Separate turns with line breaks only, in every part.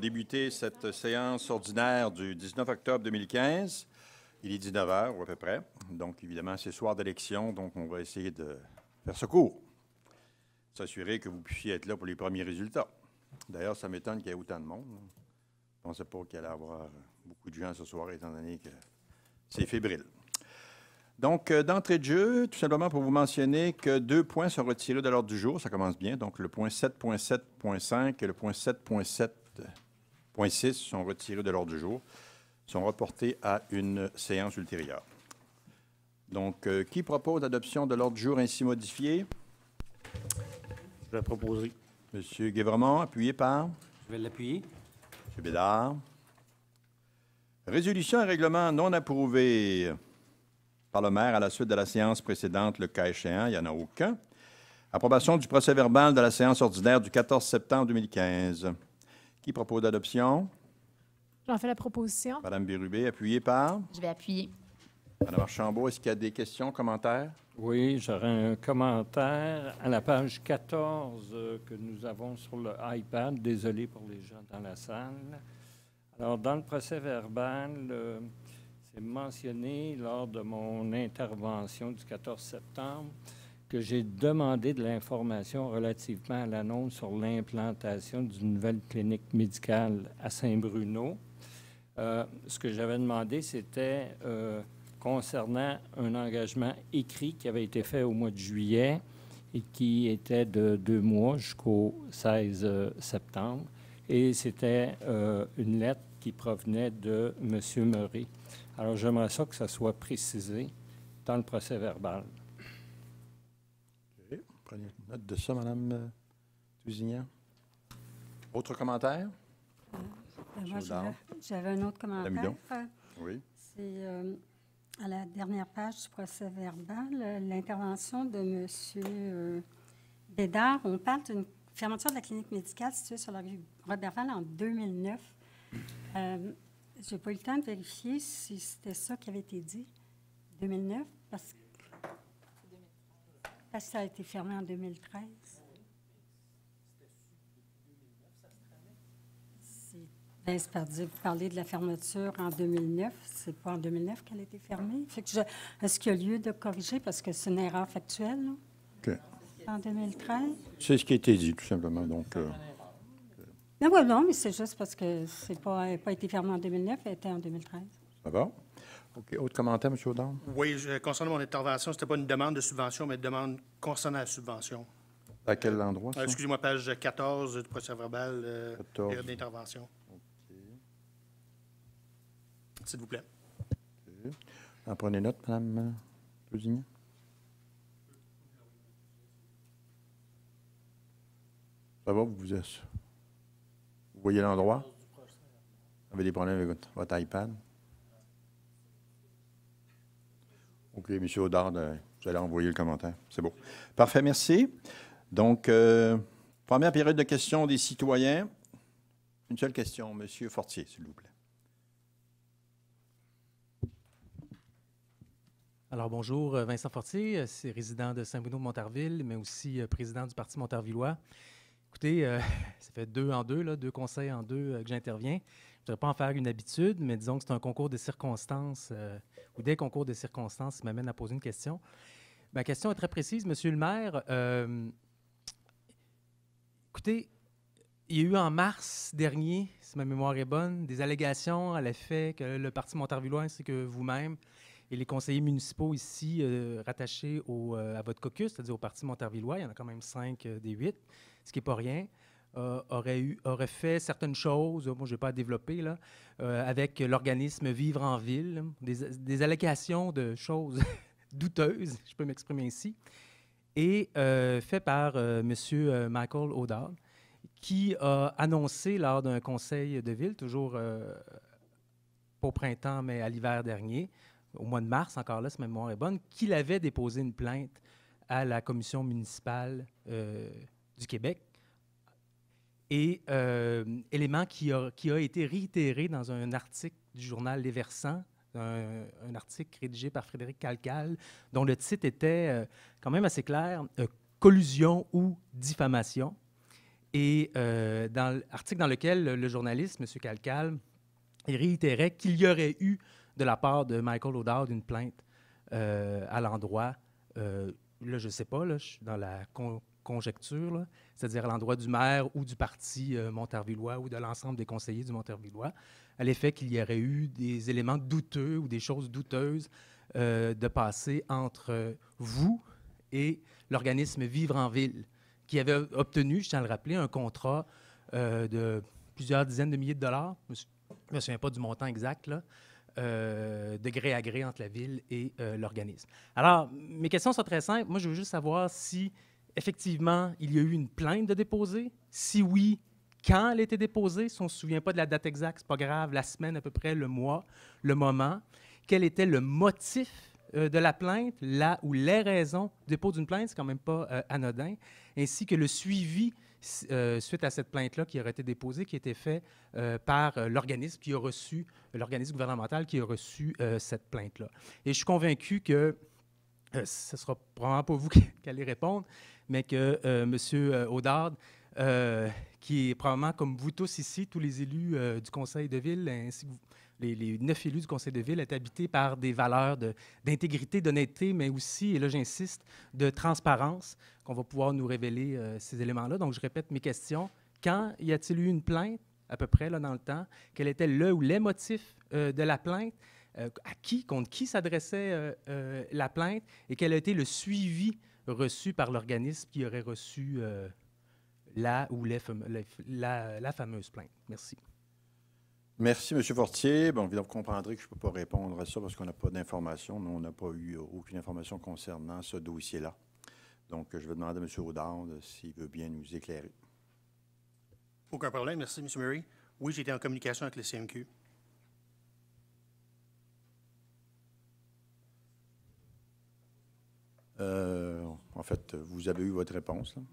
débuter cette séance ordinaire du 19 octobre 2015. Il est 19 h à peu près. Donc, évidemment, c'est soir d'élection, donc on va essayer de faire ce cours. S'assurer que vous puissiez être là pour les premiers résultats. D'ailleurs, ça m'étonne qu'il y ait autant de monde. Je ne pensais pas qu'il allait y avoir beaucoup de gens ce soir, étant donné que c'est fébrile. Donc, d'entrée de jeu, tout simplement pour vous mentionner que 2 points sont retirés de l'ordre du jour. Ça commence bien. Donc, le point 7.7.5 et le point 7.7.6 sont retirés de l'ordre du jour, sont reportés à une séance ultérieure. Donc, qui propose l'adoption de l'ordre du jour ainsi modifié?
Je vais proposer.
M. Guévremont, appuyé par?
Je vais l'appuyer.
M. Bédard. Résolution et règlement non approuvés par le maire à la suite de la séance précédente, le cas échéant, il n'y en a aucun. Approbation du procès-verbal de la séance ordinaire du 14 septembre 2015. Qui propose l'adoption?
J'en fais la proposition.
Mme Bérubé, appuyée par?
Je vais appuyer.
Mme Archambault, est-ce qu'il y a des questions, commentaires?
Oui, j'aurais un commentaire à la page 14 que nous avons sur le iPad. Désolé pour les gens dans la salle. Alors, dans le procès-verbal, c'est mentionné lors de mon intervention du 14 septembre que j'ai demandé de l'information relativement à l'annonce sur l'implantation d'une nouvelle clinique médicale à Saint-Bruno. Ce que j'avais demandé, c'était concernant un engagement écrit qui avait été fait au mois de juillet et qui était de 2 mois jusqu'au 16 septembre. Et c'était une lettre qui provenait de M. Murray. Alors, j'aimerais ça que ça soit précisé dans le procès-verbal.
OK. Prenez note de ça, Mme Tousignan. Autre commentaire?
Moi, j'avais un autre commentaire.
Oui.
C'est à la dernière page du procès-verbal, l'intervention de M. Bédard. On parle d'une fermeture de la clinique médicale située sur la rue Roberval en 2009. Je n'ai pas eu le temps de vérifier si c'était ça qui avait été dit, 2009, parce que ça a été fermé en 2013. C'est-à-dire, vous parlez de la fermeture en 2009. C'est pas en 2009 qu'elle a été fermée. Est-ce qu'il y a lieu de corriger, parce que c'est une erreur factuelle, là?
OK.
En 2013?
C'est ce qui a été dit, tout simplement. Donc,
Non, mais c'est juste parce que elle n'a pas été fermée en 2009, elle était en 2013.
ça va? OK. Autre commentaire, M. Audin?
Oui, concernant mon intervention, ce n'était pas une demande de subvention, mais une demande concernant la subvention.
À quel endroit, ça?
Excusez-moi, page 14 du procès-verbal d'intervention. S'il vous plaît.
OK. En prenez note, Mme Tousignan. Ça va, vous voyez l'endroit? Vous avez des problèmes avec votre iPad? OK, M. Audard, vous allez envoyer le commentaire. C'est beau. Parfait, merci. Donc, première période de questions des citoyens. Une seule question, M. Fortier, s'il vous plaît.
Alors, bonjour, Vincent Fortier, c'est résident de Saint-Bruno-Montarville, mais aussi président du Parti montarvillois. Écoutez, ça fait 2 en 2, là, 2 conseils en 2 que j'interviens. Je ne voudrais pas en faire une habitude, mais disons que c'est un concours de circonstances, ou des concours de circonstances qui m'amènent à poser une question. Ma question est très précise, Monsieur le maire. Écoutez, il y a eu en mars dernier, si ma mémoire est bonne, des allégations à l'effet que le Parti montarvillois ainsi que vous-même et les conseillers municipaux ici rattachés à votre caucus, c'est-à-dire au Parti montarvillois, il y en a quand même 5 des 8, ce qui n'est pas rien, auraient fait certaines choses, moi je n'ai pas à développer, là, avec l'organisme Vivre en Ville, des allégations de choses douteuses, je peux m'exprimer ainsi, et fait par M. Michael O'Dowd, qui a annoncé lors d'un conseil de ville, toujours pas au printemps, mais à l'hiver dernier, au mois de mars, encore là, si ma mémoire est bonne, qu'il avait déposé une plainte à la commission municipale du Québec. Et élément qui a été réitéré dans un article du journal Les Versants, un article rédigé par Frédéric Calcal, dont le titre était quand même assez clair, « Collusion ou diffamation ». Et dans l'article dans lequel le journaliste, M. Calcal, réitérait qu'il y aurait eu de la part de Michael O'Dowd une plainte à l'endroit, là je ne sais pas, là, je suis dans la conjecture, c'est-à-dire à l'endroit du maire ou du parti montarvillois ou de l'ensemble des conseillers du Montarvillois, à l'effet qu'il y aurait eu des éléments douteux ou des choses douteuses de passer entre vous et l'organisme Vivre en Ville, qui avait obtenu, je tiens à le rappeler, un contrat de plusieurs dizaines de milliers de dollars, je ne me souviens pas du montant exact, là, de gré à gré entre la ville et l'organisme. Alors, mes questions sont très simples. Moi, je veux juste savoir si, effectivement, il y a eu une plainte de déposer. Si oui, quand elle a été déposée. Si on ne se souvient pas de la date exacte, ce n'est pas grave, la semaine à peu près, le mois, le moment. Quel était le motif de la plainte, là où les raisons du dépôt d'une plainte, c'est quand même pas anodin, ainsi que le suivi suite à cette plainte-là qui aurait été déposée, qui a été fait par l'organisme qui a reçu, l'organisme gouvernemental qui a reçu cette plainte-là. Et je suis convaincu que ce ne sera probablement pas vous qui allez répondre, mais que M. O'Dowd, qui est probablement comme vous tous ici, tous les élus du conseil de ville, ainsi que vous, les 9 élus du conseil de ville, est habité par des valeurs d'intégrité, d'honnêteté, mais aussi, et là j'insiste, de transparence, qu'on va pouvoir nous révéler ces éléments-là. Donc je répète mes questions. Quand y a-t-il eu une plainte, à peu près là, dans le temps? Quel était le ou les motifs de la plainte? À qui, contre qui s'adressait la plainte? Et quel a été le suivi reçu par l'organisme qui aurait reçu la fameuse plainte? Merci.
Merci, M. Fortier. Bon, vous comprendrez que je ne peux pas répondre à ça parce qu'on n'a pas d'informations. Nous, on n'a pas eu aucune information concernant ce dossier-là. Donc, je vais demander à M. O'Dowd s'il veut bien nous éclairer.
Aucun problème. Merci, M. Murray. Oui, j'ai été en communication avec le CMQ.
En fait, vous avez eu votre réponse, là.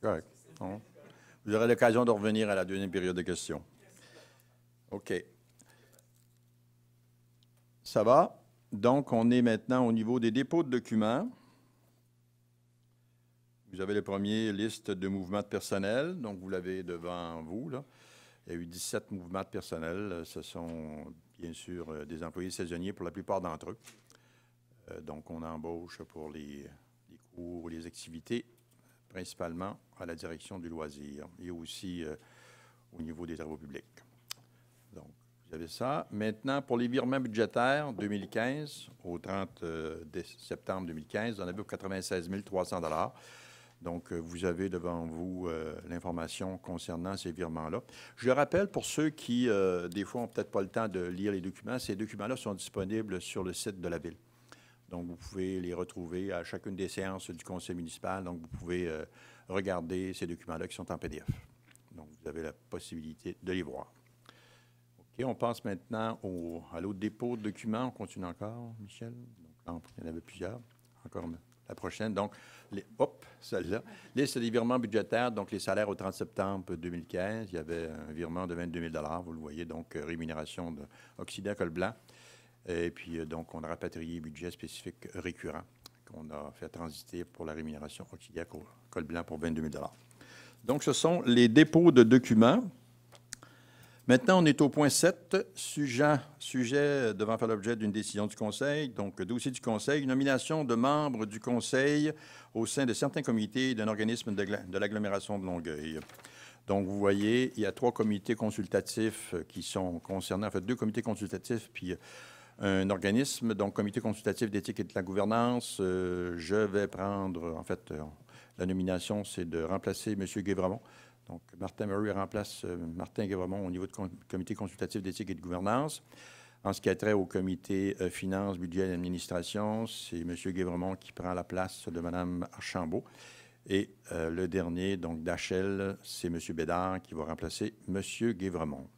Correct. Bon. Vous aurez l'occasion de revenir à la deuxième période de questions. OK. Ça va? Donc, on est maintenant au niveau des dépôts de documents. Vous avez le premier, liste de mouvements de personnel. Donc, vous l'avez devant vous, là. Il y a eu 17 mouvements de personnel. Ce sont, bien sûr, des employés saisonniers pour la plupart d'entre eux. Donc, on embauche pour les cours, les activités, principalement à la direction du loisir et aussi au niveau des travaux publics. Donc, vous avez ça. Maintenant, pour les virements budgétaires 2015, au 30 septembre 2015, on avait 96 300 $. Donc, vous avez devant vous l'information concernant ces virements-là. Je le rappelle pour ceux qui, des fois, n'ont peut-être pas le temps de lire les documents, ces documents-là sont disponibles sur le site de la Ville. Donc, vous pouvez les retrouver à chacune des séances du conseil municipal. Donc, vous pouvez regarder ces documents-là qui sont en PDF. Donc, vous avez la possibilité de les voir. OK, on passe maintenant à l'autre dépôt de documents. On continue encore, Michel? Donc, il y en avait plusieurs. Encore la prochaine. Donc, celle-là. Liste des virements budgétaires. Donc, les salaires au 30 septembre 2015. Il y avait un virement de 22 000 $. Vous le voyez, donc, rémunération d'Occident Col Blanc. Et puis, donc, on a rapatrié budget spécifique récurrent qu'on a fait transiter pour la rémunération auxiliaire Col Blanc pour 22 000 $. Donc, ce sont les dépôts de documents. Maintenant, on est au point 7, sujet devant faire l'objet d'une décision du Conseil. Donc, dossier du Conseil, nomination de membres du Conseil au sein de certains comités d'un organisme de l'agglomération de Longueuil. Donc, vous voyez, il y a 3 comités consultatifs qui sont concernés, en fait, 2 comités consultatifs, puis un organisme, donc comité consultatif d'éthique et de la gouvernance. Je vais prendre, en fait, la nomination, c'est de remplacer M. Guévremont. Donc, Martin Murray remplace Martin Guévremont au niveau du comité consultatif d'éthique et de gouvernance. En ce qui a trait au comité finances, budget et administration, c'est M. Guévremont qui prend la place de Mme Archambault. Et le dernier, donc d'Achel, c'est M. Bédard qui va remplacer M. Guévremont.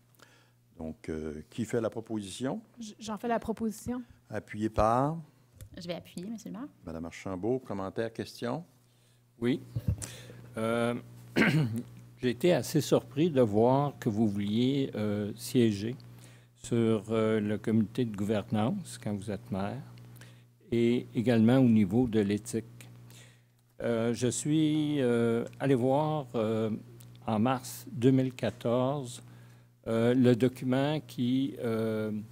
Donc, qui fait la proposition?
J'en fais la proposition.
Appuyé par?
Je vais appuyer, M. le maire.
Mme Archambault, commentaire, question?
Oui. J'ai été assez surpris de voir que vous vouliez siéger sur le comité de gouvernance quand vous êtes maire et également au niveau de l'éthique. Je suis allé voir en mars 2014 le document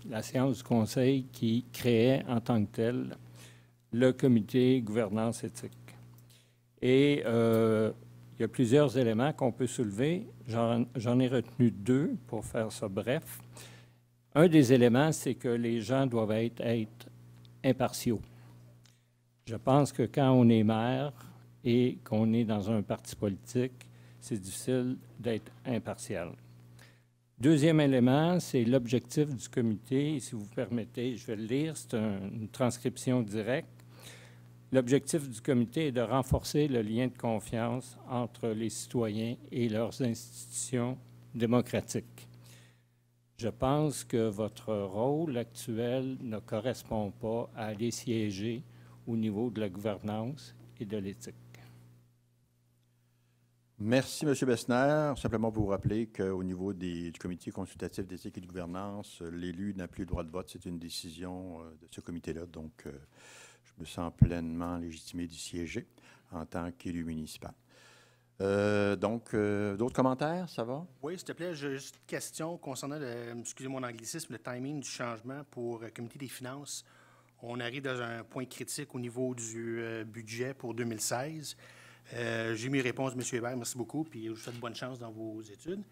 la séance du Conseil qui créait en tant que tel le comité gouvernance éthique. Et il y a plusieurs éléments qu'on peut soulever. J'en ai retenu 2 pour faire ça bref. Un des éléments, c'est que les gens doivent être impartiaux. Je pense que quand on est maire et qu'on est dans un parti politique, c'est difficile d'être impartial. Deuxième élément, c'est l'objectif du comité. Et si vous permettez, je vais le lire, c'est une transcription directe. L'objectif du comité est de renforcer le lien de confiance entre les citoyens et leurs institutions démocratiques. Je pense que votre rôle actuel ne correspond pas à aller siéger au niveau de la gouvernance et de l'éthique.
Merci, M. Bessner. Simplement pour vous rappeler qu'au niveau du comité consultatif d'éthique et de gouvernance, l'élu n'a plus le droit de vote. C'est une décision de ce comité-là. Donc, je me sens pleinement légitimé d'y siéger en tant qu'élu municipal. D'autres commentaires, ça va?
Oui, s'il te plaît, j'ai juste une question concernant, excusez mon anglicisme, le timing du changement pour le comité des finances. On arrive dans un point critique au niveau du budget pour 2016. J'ai mis réponse de M. Hébert, merci beaucoup, puis je vous souhaite bonne chance dans vos études.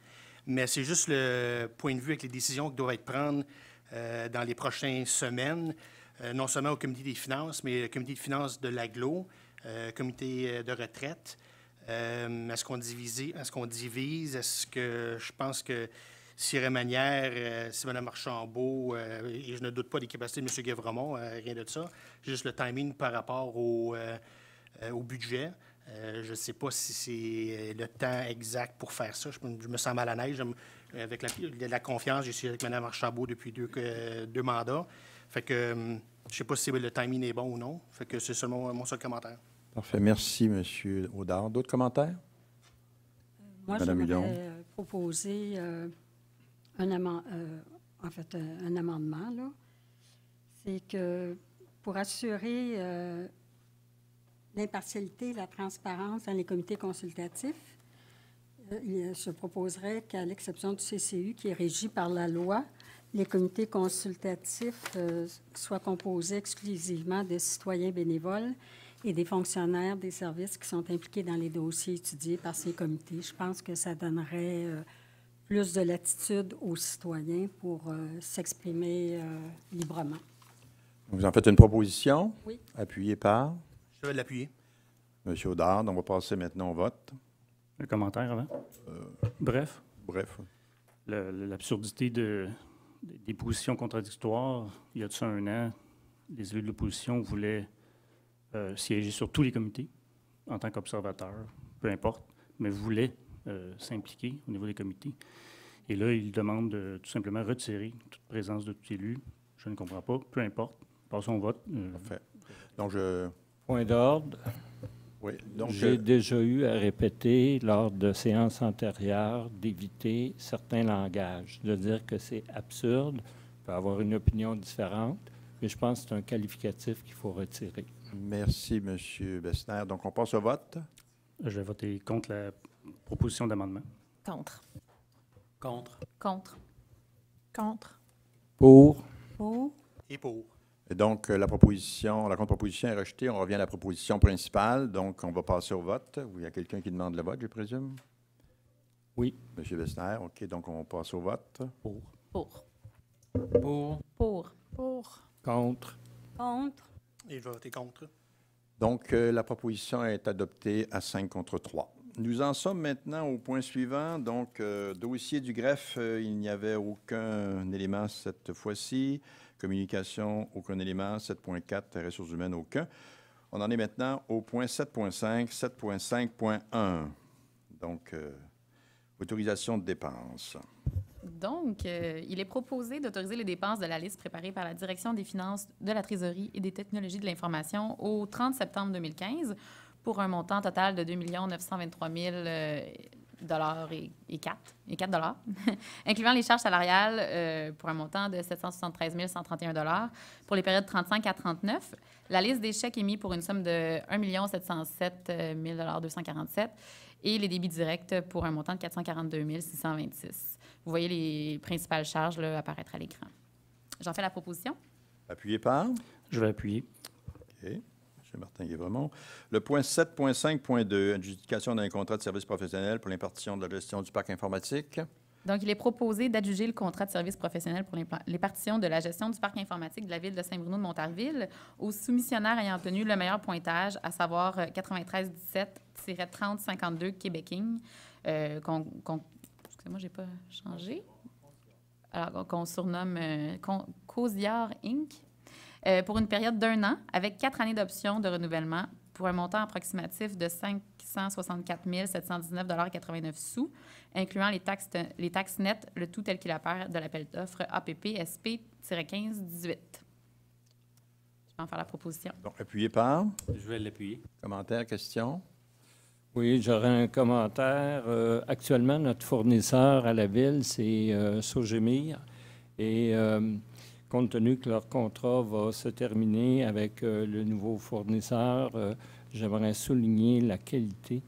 Mais c'est juste le point de vue avec les décisions qui doivent être prises dans les prochaines semaines, non seulement au comité des finances, mais le comité des finances de l'AGLO, comité de retraite. Est-ce qu'on divise? Est-ce que je pense que si Remanière, si Mme Archambault, et je ne doute pas des capacités de M. Guévremont, rien de ça, juste le timing par rapport au budget. Je ne sais pas si c'est le temps exact pour faire ça. Je me sens mal à l'aise. Avec la confiance, je suis avec Mme Archambault depuis deux mandats. Fait que je ne sais pas si le timing est bon ou non. Fait que c'est seulement mon seul commentaire.
Parfait. Merci, M. Audard. D'autres commentaires?
Moi, j'aimerais proposer un amendement, là. C'est que pour assurer l'impartialité et la transparence dans les comités consultatifs, je proposerais qu'à l'exception du CCU, qui est régi par la loi, les comités consultatifs soient composés exclusivement de citoyens bénévoles et des fonctionnaires des services qui sont impliqués dans les dossiers étudiés par ces comités. Je pense que ça donnerait plus de latitude aux citoyens pour s'exprimer librement.
Vous en faites une proposition?
Oui.
Appuyée par?
Je vais l'appuyer.
M. Audard. On va passer maintenant au vote.
Un commentaire avant? Bref.
Bref.
L'absurdité des positions contradictoires. Il y a de ça 1 an, les élus de l'opposition voulaient siéger sur tous les comités en tant qu'observateurs, peu importe, mais voulaient s'impliquer au niveau des comités. Et là, ils demandent de tout simplement retirer toute présence de tout élu. Je ne comprends pas. Peu importe. Passons au vote.
Parfait. Donc,
Point d'ordre.
Oui. Donc,
j'ai déjà eu à répéter lors de séances antérieures d'éviter certains langages, de dire que c'est absurde, on peut avoir une opinion différente, mais je pense que c'est un qualificatif qu'il faut retirer.
Merci, M. Bessner. Donc, on passe au vote.
Je vais voter contre la proposition d'amendement.
Contre.
Contre.
Contre.
Contre.
Pour.
Pour.
Et pour.
Et donc, la contre-proposition est rejetée. On revient à la proposition principale. Donc, on va passer au vote. Il y a quelqu'un qui demande le vote, je présume?
Oui.
M. Bessner. OK. Donc, on passe au vote.
Pour.
Pour.
Pour.
Pour.
Pour.
Contre.
Contre.
Et je vais voter contre.
Donc, la proposition est adoptée à 5 contre 3. Nous en sommes maintenant au point suivant. Donc, dossier du greffe, il n'y avait aucun élément cette fois-ci. Communication, aucun élément. 7.4, ressources humaines, aucun. On en est maintenant au point 7.5, 7.5.1. Donc, autorisation de dépenses.
Donc, il est proposé d'autoriser les dépenses de la liste préparée par la Direction des finances, de la Trésorerie et des technologies de l'information au 30 septembre 2015 pour un montant total de 2 923 et 4 $, incluant les charges salariales pour un montant de 773 131 $ pour les périodes 35 à 39. La liste des chèques émis pour une somme de 1 707 247 et les débits directs pour un montant de 442 626. Vous voyez les principales charges là, apparaître à l'écran. J'en fais la proposition.
Appuyé par?
Je vais appuyer.
OK. M. Martin-Guévremont. Le point 7.5.2, adjudication d'un contrat de service professionnel pour l'impartition de la gestion du parc informatique.
Donc, il est proposé d'adjuger le contrat de service professionnel pour l'impartition de la gestion du parc informatique de la Ville de Saint-Bruno de Montarville aux soumissionnaires ayant obtenu le meilleur pointage, à savoir 9317-3052 Québéking, excusez-moi, j'ai pas changé. Alors, qu'on surnomme Cosiard Inc., pour une période d'1 an, avec 4 années d'options de renouvellement, pour un montant approximatif de 564 719,89 $, incluant les taxes nettes, le tout tel qu'il apparaît de l'appel d'offres APP-SP-15-18. Je vais en faire la proposition.
Donc, appuyé par?
Je vais l'appuyer.
Commentaires, questions?
Oui, j'aurais un commentaire. Actuellement, notre fournisseur à la Ville, c'est Sogémir. Et compte tenu que leur contrat va se terminer avec le nouveau fournisseur, j'aimerais souligner la qualité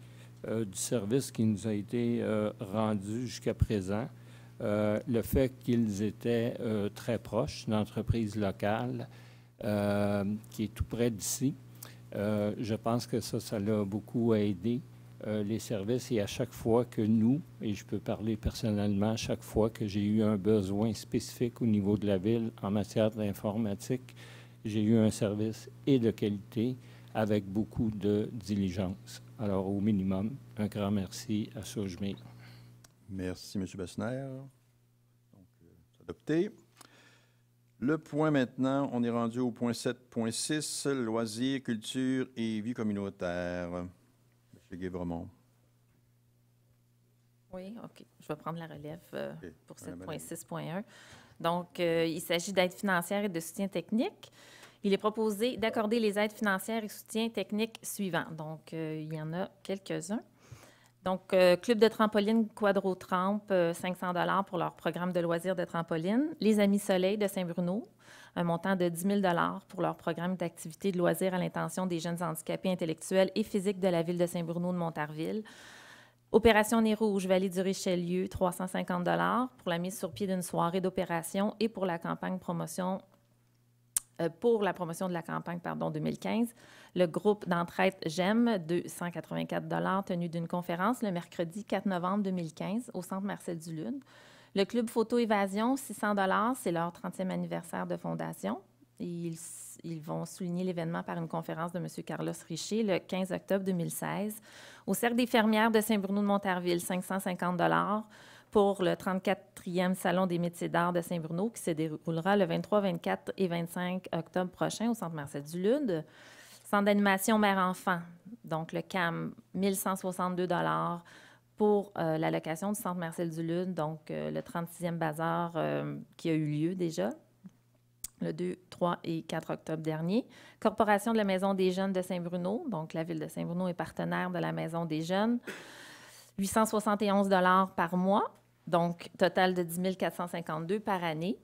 du service qui nous a été rendu jusqu'à présent. Le fait qu'ils étaient très proches d'une entreprise locale qui est tout près d'ici, je pense que ça l'a beaucoup aidé les services. Et à chaque fois que nous, et je peux parler personnellement, à chaque fois que j'ai eu un besoin spécifique au niveau de la Ville en matière d'informatique, j'ai eu un service et de qualité avec beaucoup de diligence. Alors, au minimum, un grand merci à Sogémir.
Merci, M. Bessner. Donc, c'est adopté. Le point maintenant, on est rendu au point 7.6, loisirs, culture et vie communautaire. M. Guévremont.
Oui, OK. Je vais prendre la relève pour 7.6.1. Donc, il s'agit d'aides financières et de soutien technique. Il est proposé d'accorder les aides financières et soutien technique suivants. Donc, il y en a quelques-uns. Donc, Club de trampoline Quadro-Tramp, 500 $ pour leur programme de loisirs de trampoline. Les Amis Soleil de Saint-Bruno, un montant de 10 000 $ pour leur programme d'activité de loisirs à l'intention des jeunes handicapés intellectuels et physiques de la Ville de Saint-Bruno de Montarville. Opération Nez Rouge, Vallée du Richelieu, 350 $ pour la mise sur pied d'une soirée d'opération et pour la campagne promotion de la campagne 2015. Le groupe d'entraide GEM, 284 $ tenu d'une conférence le mercredi 4 novembre 2015 au Centre Marcel Dulude. Le Club Photo Évasion, 600 $, c'est leur 30e anniversaire de fondation. Ils vont souligner l'événement par une conférence de M. Carlos Richer le 15 octobre 2016. Au Cercle des fermières de Saint-Bruno de Montarville, 550 $ pour le 34e Salon des métiers d'art de Saint-Bruno qui se déroulera le 23, 24 et 25 octobre prochain au Centre Marcel Dulude. Centre d'animation mère-enfant, donc le CAM, 1 162 $ pour la location du Centre Marcel Dulude, donc le 36e bazar qui a eu lieu déjà le 2, 3 et 4 octobre dernier. Corporation de la Maison des jeunes de Saint-Bruno, donc la Ville de Saint-Bruno est partenaire de la Maison des jeunes, 871 $ par mois, donc total de 10 452 par année.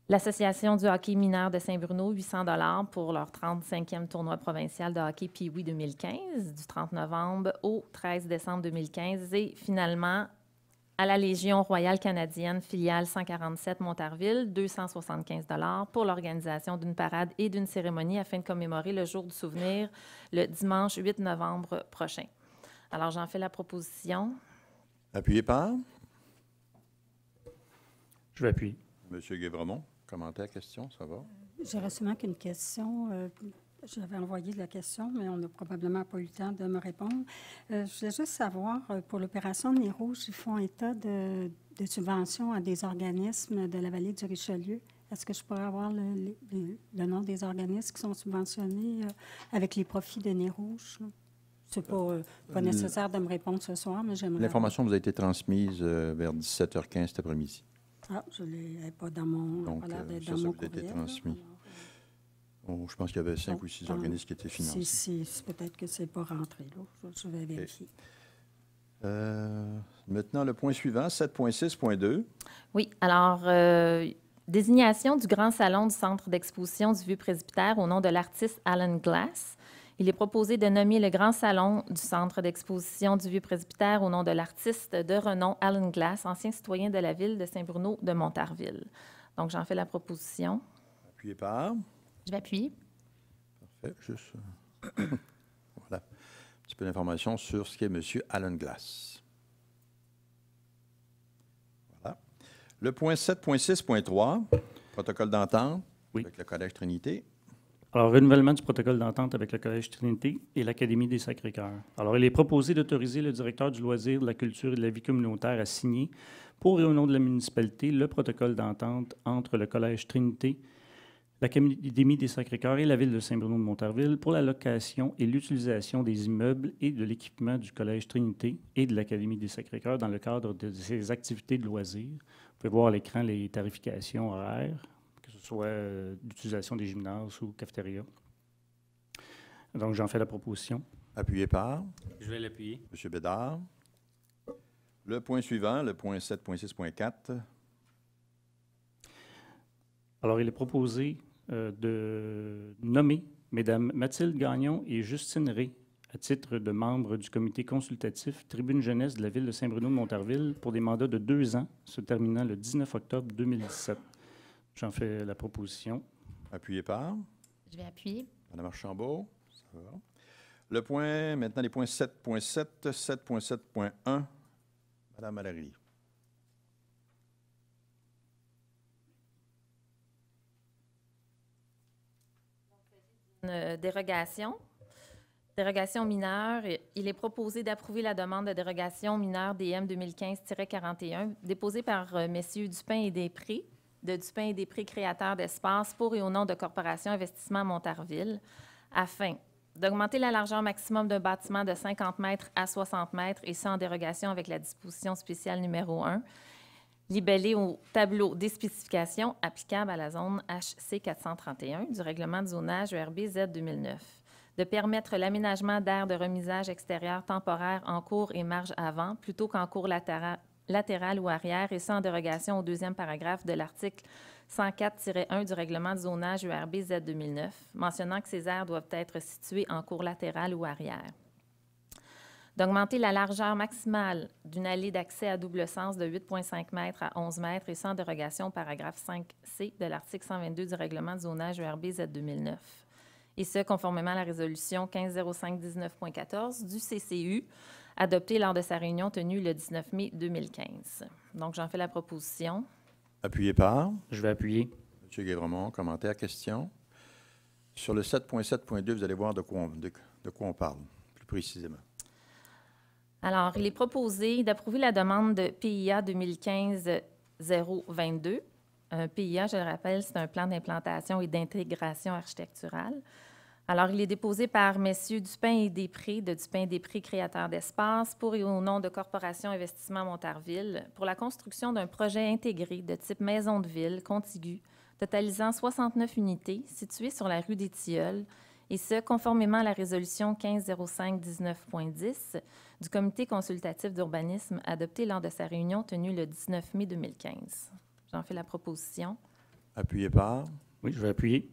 L'Association du hockey mineur de Saint-Bruno, 800 $ pour leur 35e tournoi provincial de hockey Pee-Wee 2015, du 30 novembre au 13 décembre 2015. Et finalement, à la Légion royale canadienne, filiale 147 Montarville, 275 $ pour l'organisation d'une parade et d'une cérémonie afin de commémorer le jour du souvenir le dimanche 8 novembre prochain. Alors, j'en fais la proposition.
Appuyé par?
Je vais appuyer.
M. Guévremont, commentaire, question, ça va?
J'aurais seulement qu'une question. J'avais envoyé de la question, mais on n'a probablement pas eu le temps de me répondre. Je voulais juste savoir, pour l'opération Nez Rouge, ils font état de subventions à des organismes de la vallée du Richelieu. Est-ce que je pourrais avoir le nom des organismes qui sont subventionnés avec les profits de Nez Rouge? Ce n'est pas nécessaire de me répondre ce soir, mais j'aimerais...
L'information vous a été transmise vers 17h15 cet après-midi.
Ah, je ne l'ai pas dans mon...
Donc, ça vous a été transmis. Oh, je pense qu'il y avait 5 ou 6 organismes qui étaient financés.
Peut-être que ce n'est pas rentré, là. Je vais vérifier.
Maintenant, le point suivant, 7.6.2.
Oui, alors, désignation du grand salon du centre d'exposition du Vieux-Presbytère au nom de l'artiste Alan Glass. Il est proposé de nommer le grand salon du centre d'exposition du Vieux-Presbytère au nom de l'artiste de renom Alan Glass, ancien citoyen de la ville de Saint-Bruno de Montarville. Donc, j'en fais la proposition.
Appuyé par.
Je vais appuyer.
Parfait. Juste. Voilà. Un petit peu d'informations sur ce qu'est M. Alan Glass. Voilà. Le point 7.6.3, protocole d'entente avec le Collège Trinité.
Alors, renouvellement du protocole d'entente avec le Collège Trinité et l'Académie des Sacrés-Cœurs. Alors, il est proposé d'autoriser le directeur du loisir, de la culture et de la vie communautaire à signer, pour et au nom de la municipalité, le protocole d'entente entre le Collège Trinité, l'Académie des Sacrés-Cœurs et la Ville de Saint-Bruno de Montarville pour la location et l'utilisation des immeubles et de l'équipement du Collège Trinité et de l'Académie des Sacrés-Cœurs dans le cadre de ces activités de loisirs. Vous pouvez voir à l'écran les tarifications horaires, que ce soit l'utilisation des gymnases ou cafétéria. Donc, j'en fais la proposition.
Appuyé par.
Je vais l'appuyer.
M. Bédard. Le point suivant, le point 7.6.4.
Alors, il est proposé de nommer Mesdames Mathilde Gagnon et Justine Rey à titre de membres du comité consultatif Tribune Jeunesse de la Ville de Saint-Bruno de Montarville pour des mandats de 2 ans, se terminant le 19 octobre 2017. J'en fais la proposition.
Appuyé par.
Je vais appuyer.
Mme Archambault. Ça va. Le point, maintenant les points 7.7, 7.7.1. Mme Malary.
Une dérogation. Dérogation mineure. Il est proposé d'approuver la demande de dérogation mineure DM 2015-41 déposée par messieurs Dupin et Després, de Dupin et Després créateurs d'espace pour et au nom de Corporation Investissement Montarville, afin d'augmenter la largeur maximum d'un bâtiment de 50 mètres à 60 mètres et ça en dérogation avec la disposition spéciale numéro 1, libellée au tableau des spécifications applicables à la zone HC 431 du règlement de zonage ERB Z 2009, de permettre l'aménagement d'aires de remisage extérieur temporaire en cours et marge avant plutôt qu'en cours latéral ou arrière, et ça en dérogation au 2e paragraphe de l'article 104-1 du règlement de zonage ERB Z 2009, mentionnant que ces aires doivent être situées en cours latéral ou arrière. D'augmenter la largeur maximale d'une allée d'accès à double sens de 8,5 mètres à 11 mètres et sans dérogation au paragraphe 5C de l'article 122 du règlement de zonage ERB Z 2009. Et ce, conformément à la résolution 1505-19.14 du CCU, adoptée lors de sa réunion tenue le 19 mai 2015. Donc, j'en fais la proposition.
Appuyé par.
Je vais appuyer.
M. Guévremont, commentaire, question. Sur le 7.7.2, vous allez voir de quoi on parle, plus précisément.
Alors, il est proposé d'approuver la demande de PIA 2015-022. Un PIA, je le rappelle, c'est un plan d'implantation et d'intégration architecturale. Alors, il est déposé par messieurs Dupin et Després, de Dupin et Després créateurs d'espace, pour et au nom de Corporation Investissement Montarville, pour la construction d'un projet intégré de type maison de ville contigu, totalisant 69 unités, situées sur la rue des Tilleuls, et ce, conformément à la résolution 1505-19.10 du Comité consultatif d'urbanisme adoptée lors de sa réunion tenue le 19 mai 2015. J'en fais la proposition.
Appuyé par.
Oui, je vais appuyer.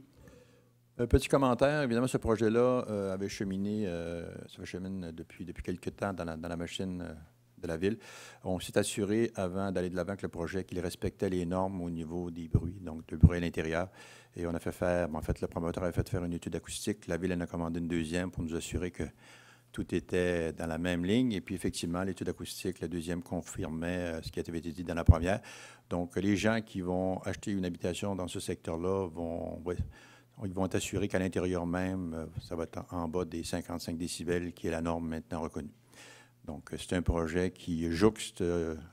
Un petit commentaire. Évidemment, ce projet-là avait cheminé, ça chemine depuis quelques temps dans la machine de la Ville. On s'est assuré, avant d'aller de l'avant avec le projet, qu'il respectait les normes au niveau des bruits, donc de bruit à l'intérieur. Et on a fait faire, en fait, le promoteur a fait faire une étude acoustique. La Ville en a commandé une deuxième pour nous assurer que tout était dans la même ligne. Et puis, effectivement, l'étude acoustique, la deuxième, confirmait ce qui avait été dit dans la première. Donc, les gens qui vont acheter une habitation dans ce secteur-là ils vont être assurés qu'à l'intérieur même, ça va être en bas des 55 décibels, qui est la norme maintenant reconnue. Donc, c'est un projet qui jouxte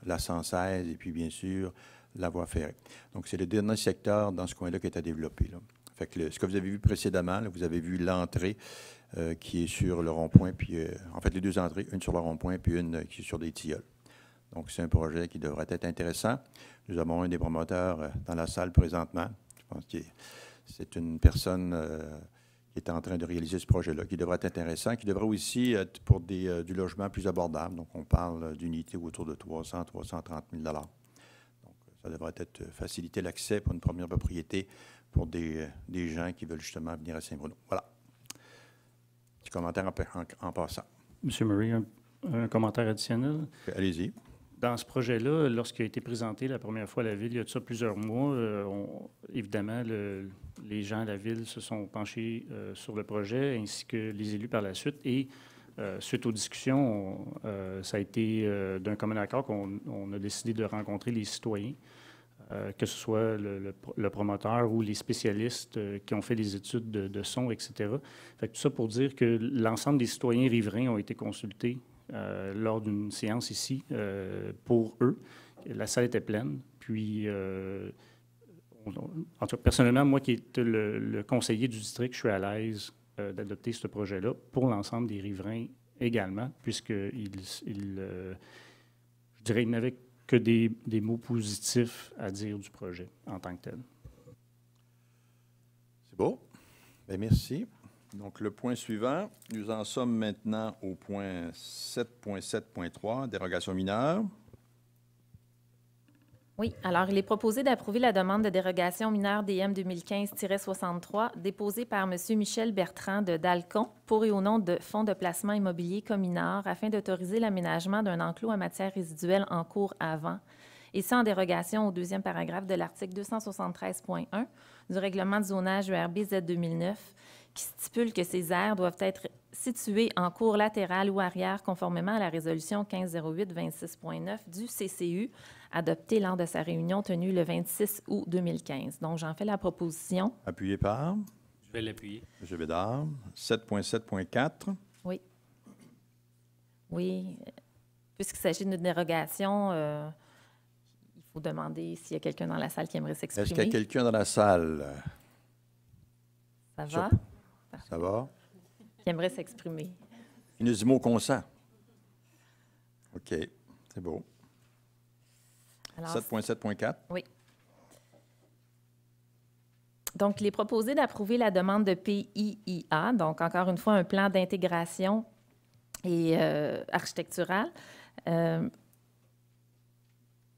la 116 et puis, bien sûr, la voie ferrée. Donc, c'est le dernier secteur dans ce coin-là qui est à développer, là. Fait que ce que vous avez vu précédemment, là, vous avez vu l'entrée qui est sur le rond-point, puis en fait, les deux entrées, une sur le rond-point, puis une qui est sur des tilleuls. Donc, c'est un projet qui devrait être intéressant. Nous avons un des promoteurs dans la salle présentement. Je pense que c'est une personne qui est en train de réaliser ce projet-là, qui devrait être intéressant, qui devrait aussi être pour du logement plus abordable. Donc, on parle d'unités autour de 300 330 000 $. Donc, ça devrait être faciliter l'accès pour une première propriété pour des gens qui veulent justement venir à Saint-Bruno. Voilà. Petit commentaire en passant.
M. Murray, un commentaire additionnel.
Allez-y.
Dans ce projet-là, lorsqu'il a été présenté la première fois à la Ville, il y a de ça plusieurs mois, évidemment, les gens de la Ville se sont penchés sur le projet, ainsi que les élus par la suite. Et suite aux discussions, ça a été d'un commun accord qu'on a décidé de rencontrer les citoyens, que ce soit le promoteur ou les spécialistes qui ont fait des études de son, etc. Fait que tout ça pour dire que l'ensemble des citoyens riverains ont été consultés lors d'une séance ici pour eux. La salle était pleine. Puis, en tout cas, personnellement, moi qui est le conseiller du district, je suis à l'aise d'adopter ce projet-là pour l'ensemble des riverains également, puisqu'il je dirais, il n'avait que des mots positifs à dire du projet en tant que tel.
C'est beau. Bien, merci. Donc, le point suivant, nous en sommes maintenant au point 7.7.3, dérogation mineure.
Oui, alors il est proposé d'approuver la demande de dérogation mineure DM 2015-63 déposée par M. Michel Bertrand de Dalcon pour et au nom de Fonds de placement immobilier communard afin d'autoriser l'aménagement d'un enclos à matière résiduelle en cours avant, et ça en dérogation au deuxième paragraphe de l'article 273.1 du règlement de zonage URB Z 2009 qui stipule que ces aires doivent être situées en cours latéral ou arrière conformément à la résolution 1508-26.9 du CCU adoptée lors de sa réunion tenue le 26 août 2015. Donc, j'en fais la proposition.
Appuyé par?
Je vais l'appuyer.
M. Bédard. 7.7.4.
Oui. Oui. Puisqu'il s'agit d'une dérogation, il faut demander s'il y a quelqu'un dans la salle qui aimerait s'exprimer.
Est-ce qu'il y a quelqu'un dans la salle?
Ça va?
Ça va?
Qui aimerait s'exprimer.
Inusimo consent. OK. C'est beau. 7.7.4.
Oui. Donc, il est proposé d'approuver la demande de PIIA, donc encore une fois, un plan d'intégration et architectural,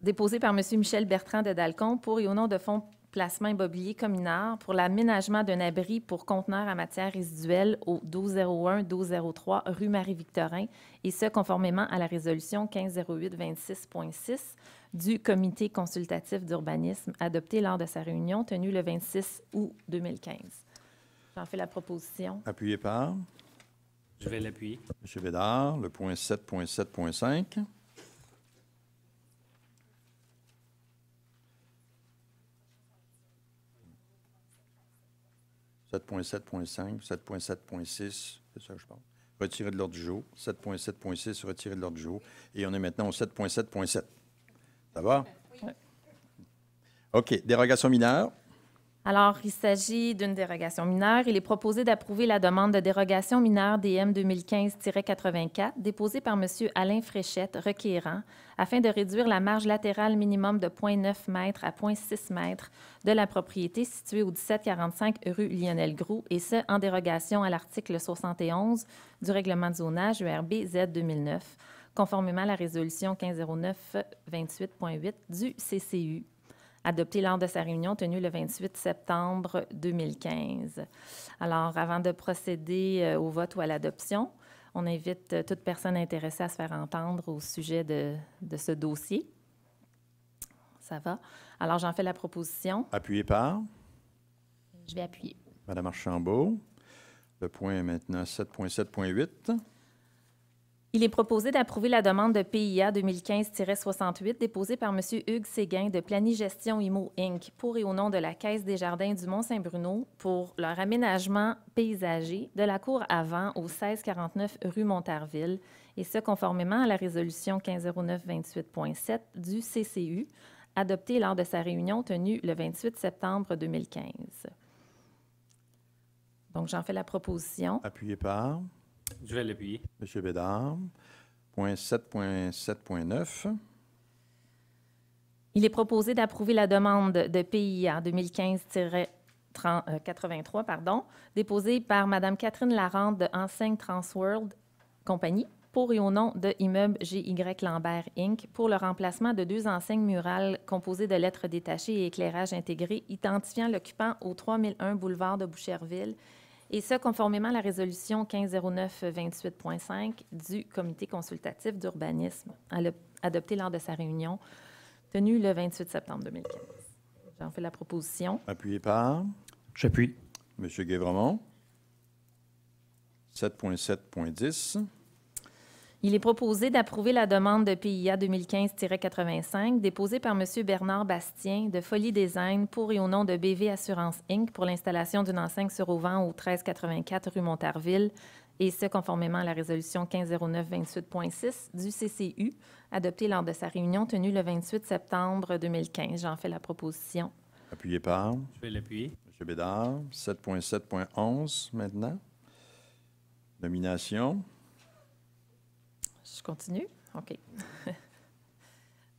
déposé par M. Michel Bertrand de Dalcon pour et au nom de Fonds placement immobilier communard pour l'aménagement d'un abri pour conteneurs à matière résiduelle au 1201-1203 rue Marie-Victorin, et ce, conformément à la résolution 1508-26.6 du Comité consultatif d'urbanisme adopté lors de sa réunion tenue le 26 août 2015. J'en fais la proposition.
Appuyé par?
Je vais l'appuyer.
M. Bédard, le point 7.7.5. « 7.7.5, 7.7.6, c'est ça, je pense. Retiré de l'ordre du jour. 7.7.6, retiré de l'ordre du jour. Et on est maintenant au 7.7.7. Ça va?
Oui.
OK. Dérogation mineure.
Alors, il s'agit d'une dérogation mineure. Il est proposé d'approuver la demande de dérogation mineure DM 2015-84 déposée par M. Alain Fréchette, requérant, afin de réduire la marge latérale minimum de 0,9 m à 0,6 m de la propriété située au 1745 rue Lionel Groux, et ce, en dérogation à l'article 71 du règlement de zonage URB Z 2009, conformément à la résolution 1509-28.8 du CCU, adoptée lors de sa réunion tenue le 28 septembre 2015. Alors, avant de procéder au vote ou à l'adoption, on invite toute personne intéressée à se faire entendre au sujet de ce dossier. Ça va? Alors, j'en fais la proposition.
Appuyé par?
Je vais appuyer.
Mme Archambault. Le point est maintenant 7.7.8.
Il est proposé d'approuver la demande de PIA 2015-68 déposée par M. Hugues Séguin de Planigestion Immo Inc. pour et au nom de la Caisse des Jardins du Mont-Saint-Bruno pour leur aménagement paysager de la cour avant au 1649 rue Montarville, et ce, conformément à la résolution 1509-28.7 du CCU, adoptée lors de sa réunion tenue le 28 septembre 2015. Donc, j'en fais la proposition.
Appuyé par?
Je vais l'appuyer.
M. Bédard. Point 7.7.9.
Il est proposé d'approuver la demande de PIA 2015-38 83, déposé par Mme Catherine Larente de Enseigne Transworld Compagnie pour et au nom de Immeuble GY Lambert Inc. pour le remplacement de 2 enseignes murales composées de lettres détachées et éclairage intégré identifiant l'occupant au 3001 boulevard de Boucherville, et ce, conformément à la résolution 1509-28.5 du Comité consultatif d'urbanisme adoptée lors de sa réunion tenue le 28 septembre 2015. J'en fais la proposition.
Appuyé par
J'appuie.
M. Guévremont. 7.7.10.
Il est proposé d'approuver la demande de PIA 2015-85 déposée par M. Bernard Bastien de Folie Design pour et au nom de BV Assurance Inc. pour l'installation d'une enseigne sur auvent au 1384 rue Montarville, et ce, conformément à la résolution 1509-28.6 du CCU, adoptée lors de sa réunion tenue le 28 septembre 2015. J'en fais la proposition.
Appuyé par
Je vais l'appuyer.
M. Bédard. 7.7.11 maintenant. Nomination.
Je continue? OK.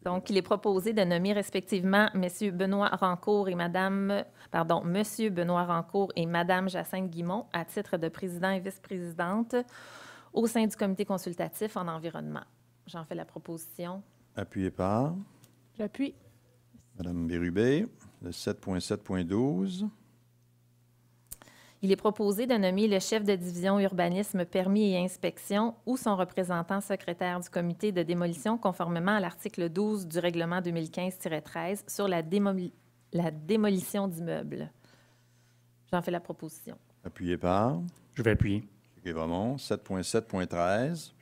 Donc, il est proposé de nommer respectivement M. Benoît Rancourt et Mme Jacinthe Guimont à titre de président et vice-présidente au sein du comité consultatif en environnement. J'en fais la proposition.
Appuyé par
J'appuie.
Mme Bérubé. Le 7.7.12.
Il est proposé de nommer le chef de division urbanisme, permis et inspection ou son représentant secrétaire du comité de démolition conformément à l'article 12 du règlement 2015-13 sur la démolition d'immeubles. J'en fais la proposition.
Appuyé par
Je vais appuyer.
M. Guévremont. 7.7.13.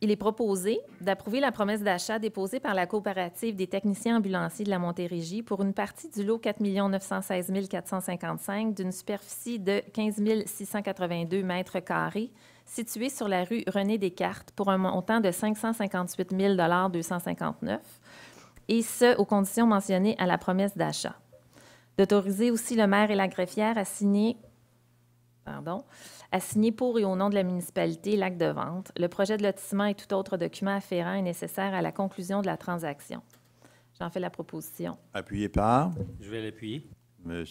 Il est proposé d'approuver la promesse d'achat déposée par la coopérative des techniciens ambulanciers de la Montérégie pour une partie du lot 4 916 455 d'une superficie de 15 682 mètres carrés située sur la rue René Descartes pour un montant de 558 259 et ce, aux conditions mentionnées à la promesse d'achat. D'autoriser aussi le maire et la greffière à signer pour et au nom de la municipalité l'acte de vente. Le projet de lotissement et tout autre document afférent est nécessaire à la conclusion de la transaction. J'en fais la proposition.
Appuyé par
Je vais l'appuyer.
M.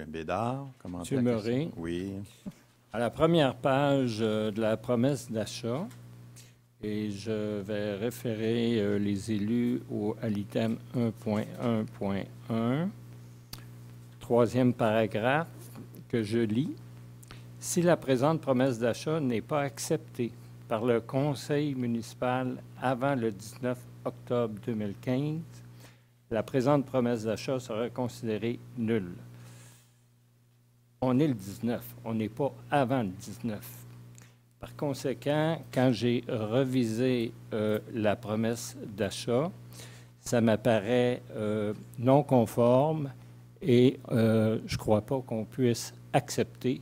Bédard.
M. Murray.
Oui.
À la première page de la promesse d'achat, et je vais référer les élus à l'item 1.1.1, troisième paragraphe que je lis. Si la présente promesse d'achat n'est pas acceptée par le conseil municipal avant le 19 octobre 2015, la présente promesse d'achat sera considérée nulle. On est le 19, on n'est pas avant le 19. Par conséquent, quand j'ai revisé la promesse d'achat, ça m'apparaît non conforme et je ne crois pas qu'on puisse accepter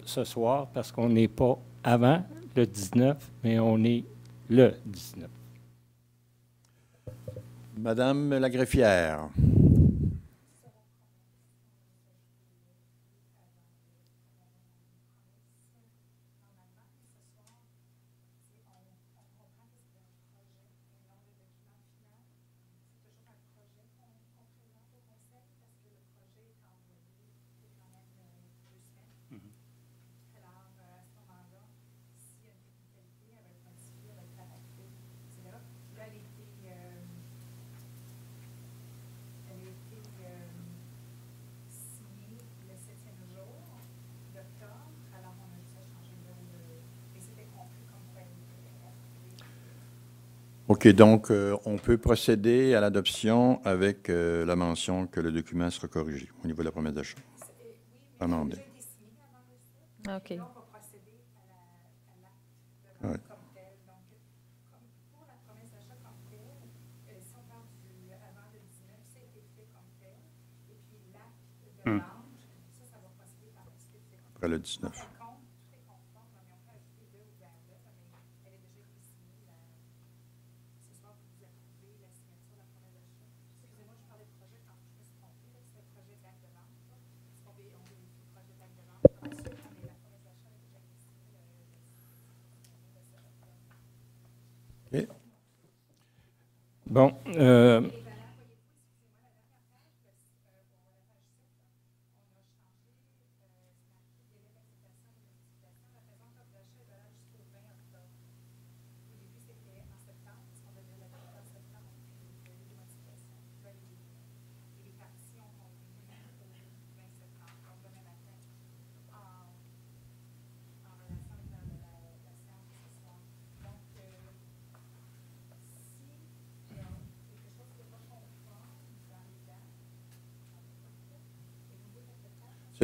ce soir parce qu'on n'est pas avant le 19, mais on est le 19.
Madame la greffière. OK, donc on peut procéder à l'adoption avec la mention que le document sera corrigé au niveau de la promesse d'achat. Amendé.
OK.
Ouais. Après le 19.
Bon.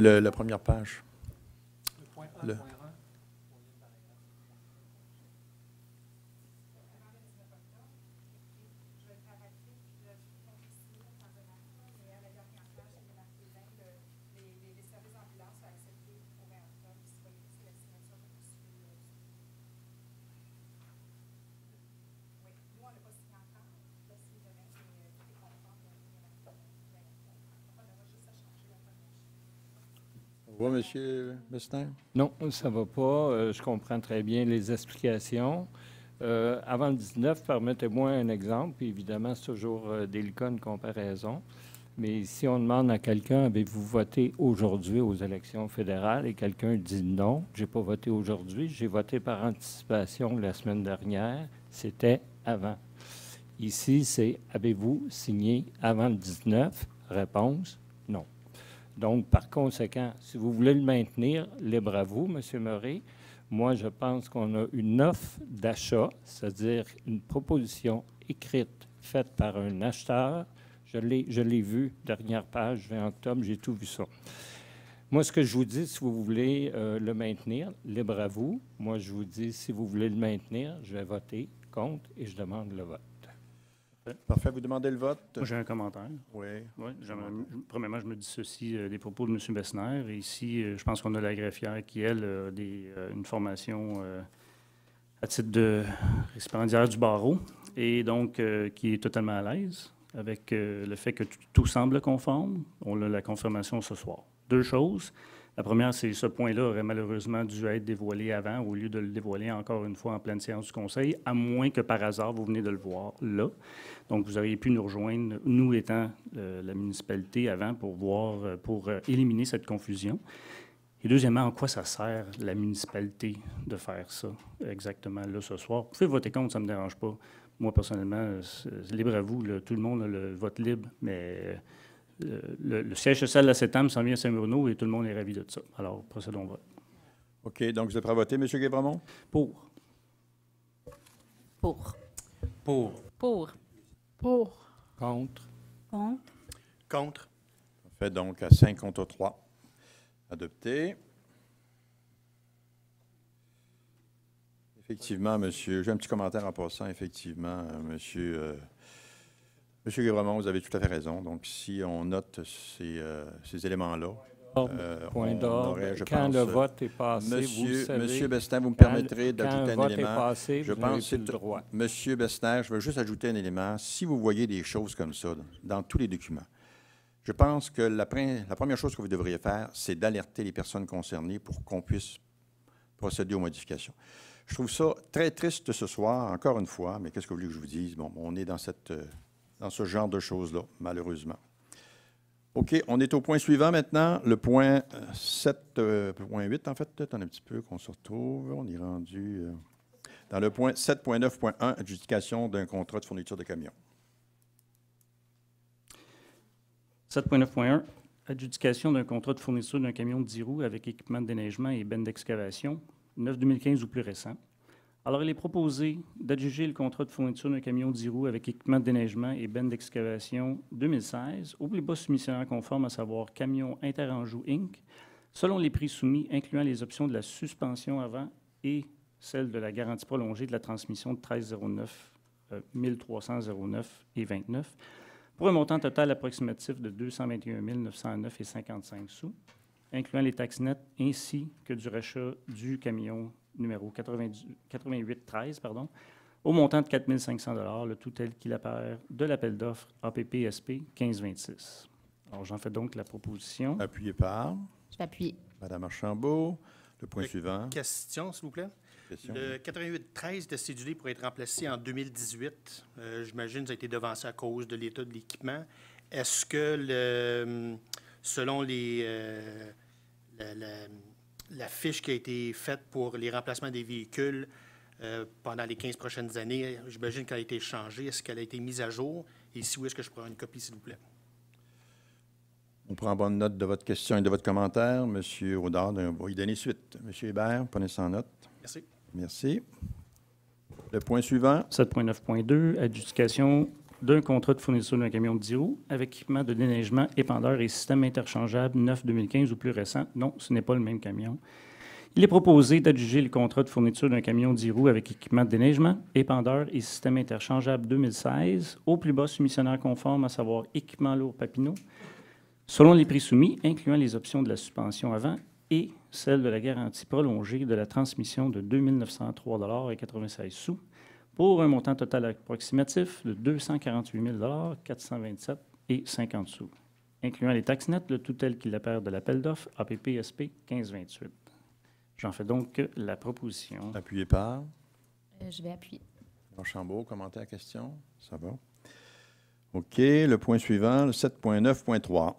la première page. Le- Vous, M. Bessner?
Non, ça ne va pas. Je comprends très bien les explications. Avant le 19, permettez-moi un exemple. Puis évidemment, c'est toujours délicat une comparaison. Mais si on demande à quelqu'un, avez-vous voté aujourd'hui aux élections fédérales, et quelqu'un dit non, je n'ai pas voté aujourd'hui, j'ai voté par anticipation la semaine dernière, c'était avant. Ici, c'est avez-vous signé avant le 19? Réponse, non. Donc, par conséquent, si vous voulez le maintenir, libre à vous, M. Murray. Moi, je pense qu'on a une offre d'achat, c'est-à-dire une proposition écrite faite par un acheteur. Je l'ai vu, dernière page, 20 octobre, j'ai tout vu ça. Moi, ce que je vous dis, si vous voulez le maintenir, libre à vous. Moi, je vous dis, si vous voulez le maintenir, je vais voter contre et je demande le vote.
Parfait. Vous demandez le vote?
Moi, j'ai un commentaire.
Oui.
Premièrement, je me dissocie des propos de M. Bessner. Et ici, je pense qu'on a la greffière qui, elle, a une formation à titre de récipiendaire du barreau et donc qui est totalement à l'aise avec le fait que tout semble conforme. On a la confirmation ce soir. Deux choses. La première, c'est ce point-là aurait malheureusement dû être dévoilé avant au lieu de le dévoiler encore une fois en pleine séance du Conseil, à moins que par hasard, vous venez de le voir là. Donc, vous auriez pu nous rejoindre, nous étant la municipalité avant, pour éliminer cette confusion. Et deuxièmement, en quoi ça sert la municipalité de faire ça exactement là ce soir? Vous pouvez voter contre, ça ne me dérange pas. Moi, personnellement, c'est libre à vous. Là, tout le monde a le vote libre, mais... Le siège social de la CETAM s'en vient à Saint-Bruno et tout le monde est ravi de ça. Alors, procédons au vote.
OK. Donc, vous êtes prêt à voter, M. Guévremont?
Pour.
Pour.
Pour.
Pour.
Pour.
Contre.
Contre.
Contre.
Fait donc à 5 contre 3. Adopté. Effectivement, monsieur, j'ai un petit commentaire en passant. Effectivement, monsieur Guévremont, vous avez tout à fait raison. Donc, si on note ces éléments-là,
Point d'ordre.
je
Quand
pense,
le vote est passé, vous le savez.
Monsieur Bestin, vous me
quand
permettrez d'ajouter un
vote
élément.
est passé,
Je
vous n'avez
pense
plus le droit.
Monsieur Bestin, je veux juste ajouter un élément. Si vous voyez des choses comme ça dans tous les documents, je pense que la première chose que vous devriez faire, c'est d'alerter les personnes concernées pour qu'on puisse procéder aux modifications. Je trouve ça très triste ce soir, encore une fois, mais qu'est-ce que vous voulez que je vous dise? Bon, on est dans ce genre de choses-là, malheureusement. OK, on est au point suivant maintenant, le point 7.8, en fait. Attendez un petit peu qu'on se retrouve. On est rendu dans le point 7.9.1, adjudication d'un contrat de fourniture de camions.
7.9.1, adjudication d'un contrat de fourniture d'un camion de 10 roues avec équipement de déneigement et benne d'excavation, 9-2015 ou plus récent. Alors, il est proposé d'adjuger le contrat de fourniture d'un camion de 10 roues avec équipement de déneigement et benne d'excavation 2016 au plus bas soumissionnaire conforme, à savoir Camion Interanjou Inc., selon les prix soumis, incluant les options de la suspension avant et celle de la garantie prolongée de la transmission de 1309, 1309 et 29, pour un montant total approximatif de 221 909,55 sous, incluant les taxes nettes ainsi que du rachat du camion numéro 8813, au montant de 4 500 le tout tel qu'il apparaît de l'appel d'offres APP-SP 1526. Alors, j'en fais donc la proposition.
Appuyé par
Je vais appuyer.
Mme Archambault. Le point suivant.
Question, s'il vous plaît.
Question.
Le 8813 de cédulé pour être remplacé en 2018. J'imagine que ça a été devancé à cause de l'état de l'équipement. Est-ce que, selon la fiche qui a été faite pour les remplacements des véhicules pendant les 15 prochaines années, j'imagine qu'elle a été changée. Est-ce qu'elle a été mise à jour? Et si oui, est-ce que je pourrais avoir une copie, s'il vous plaît?
On prend bonne note de votre question et de votre commentaire. M. Audard va y donner suite. M. Hébert, prenez ça en note.
Merci.
Merci. Le point suivant.
7.9.2, adjudication d'un contrat de fourniture d'un camion de 10 roues avec équipement de déneigement, épandeur et système interchangeable 9-2015 ou plus récent. Non, ce n'est pas le même camion. Il est proposé d'adjuger le contrat de fourniture d'un camion 10 roues avec équipement de déneigement, épandeur et système interchangeable 2016 au plus bas soumissionnaire conforme, à savoir équipement lourd Papineau, selon les prix soumis, incluant les options de la suspension avant et celle de la garantie prolongée de la transmission de 2 903,96 $, pour un montant total approximatif de 248 427,50 $, incluant les taxes nettes, le tout tel qu'il apparaît de l'appel d'offres APP-SP 1528. J'en fais donc la proposition.
Appuyé par?
Je vais appuyer.
Archambault, commentaire, question? Ça va. OK. Le point suivant, le 7.9.3.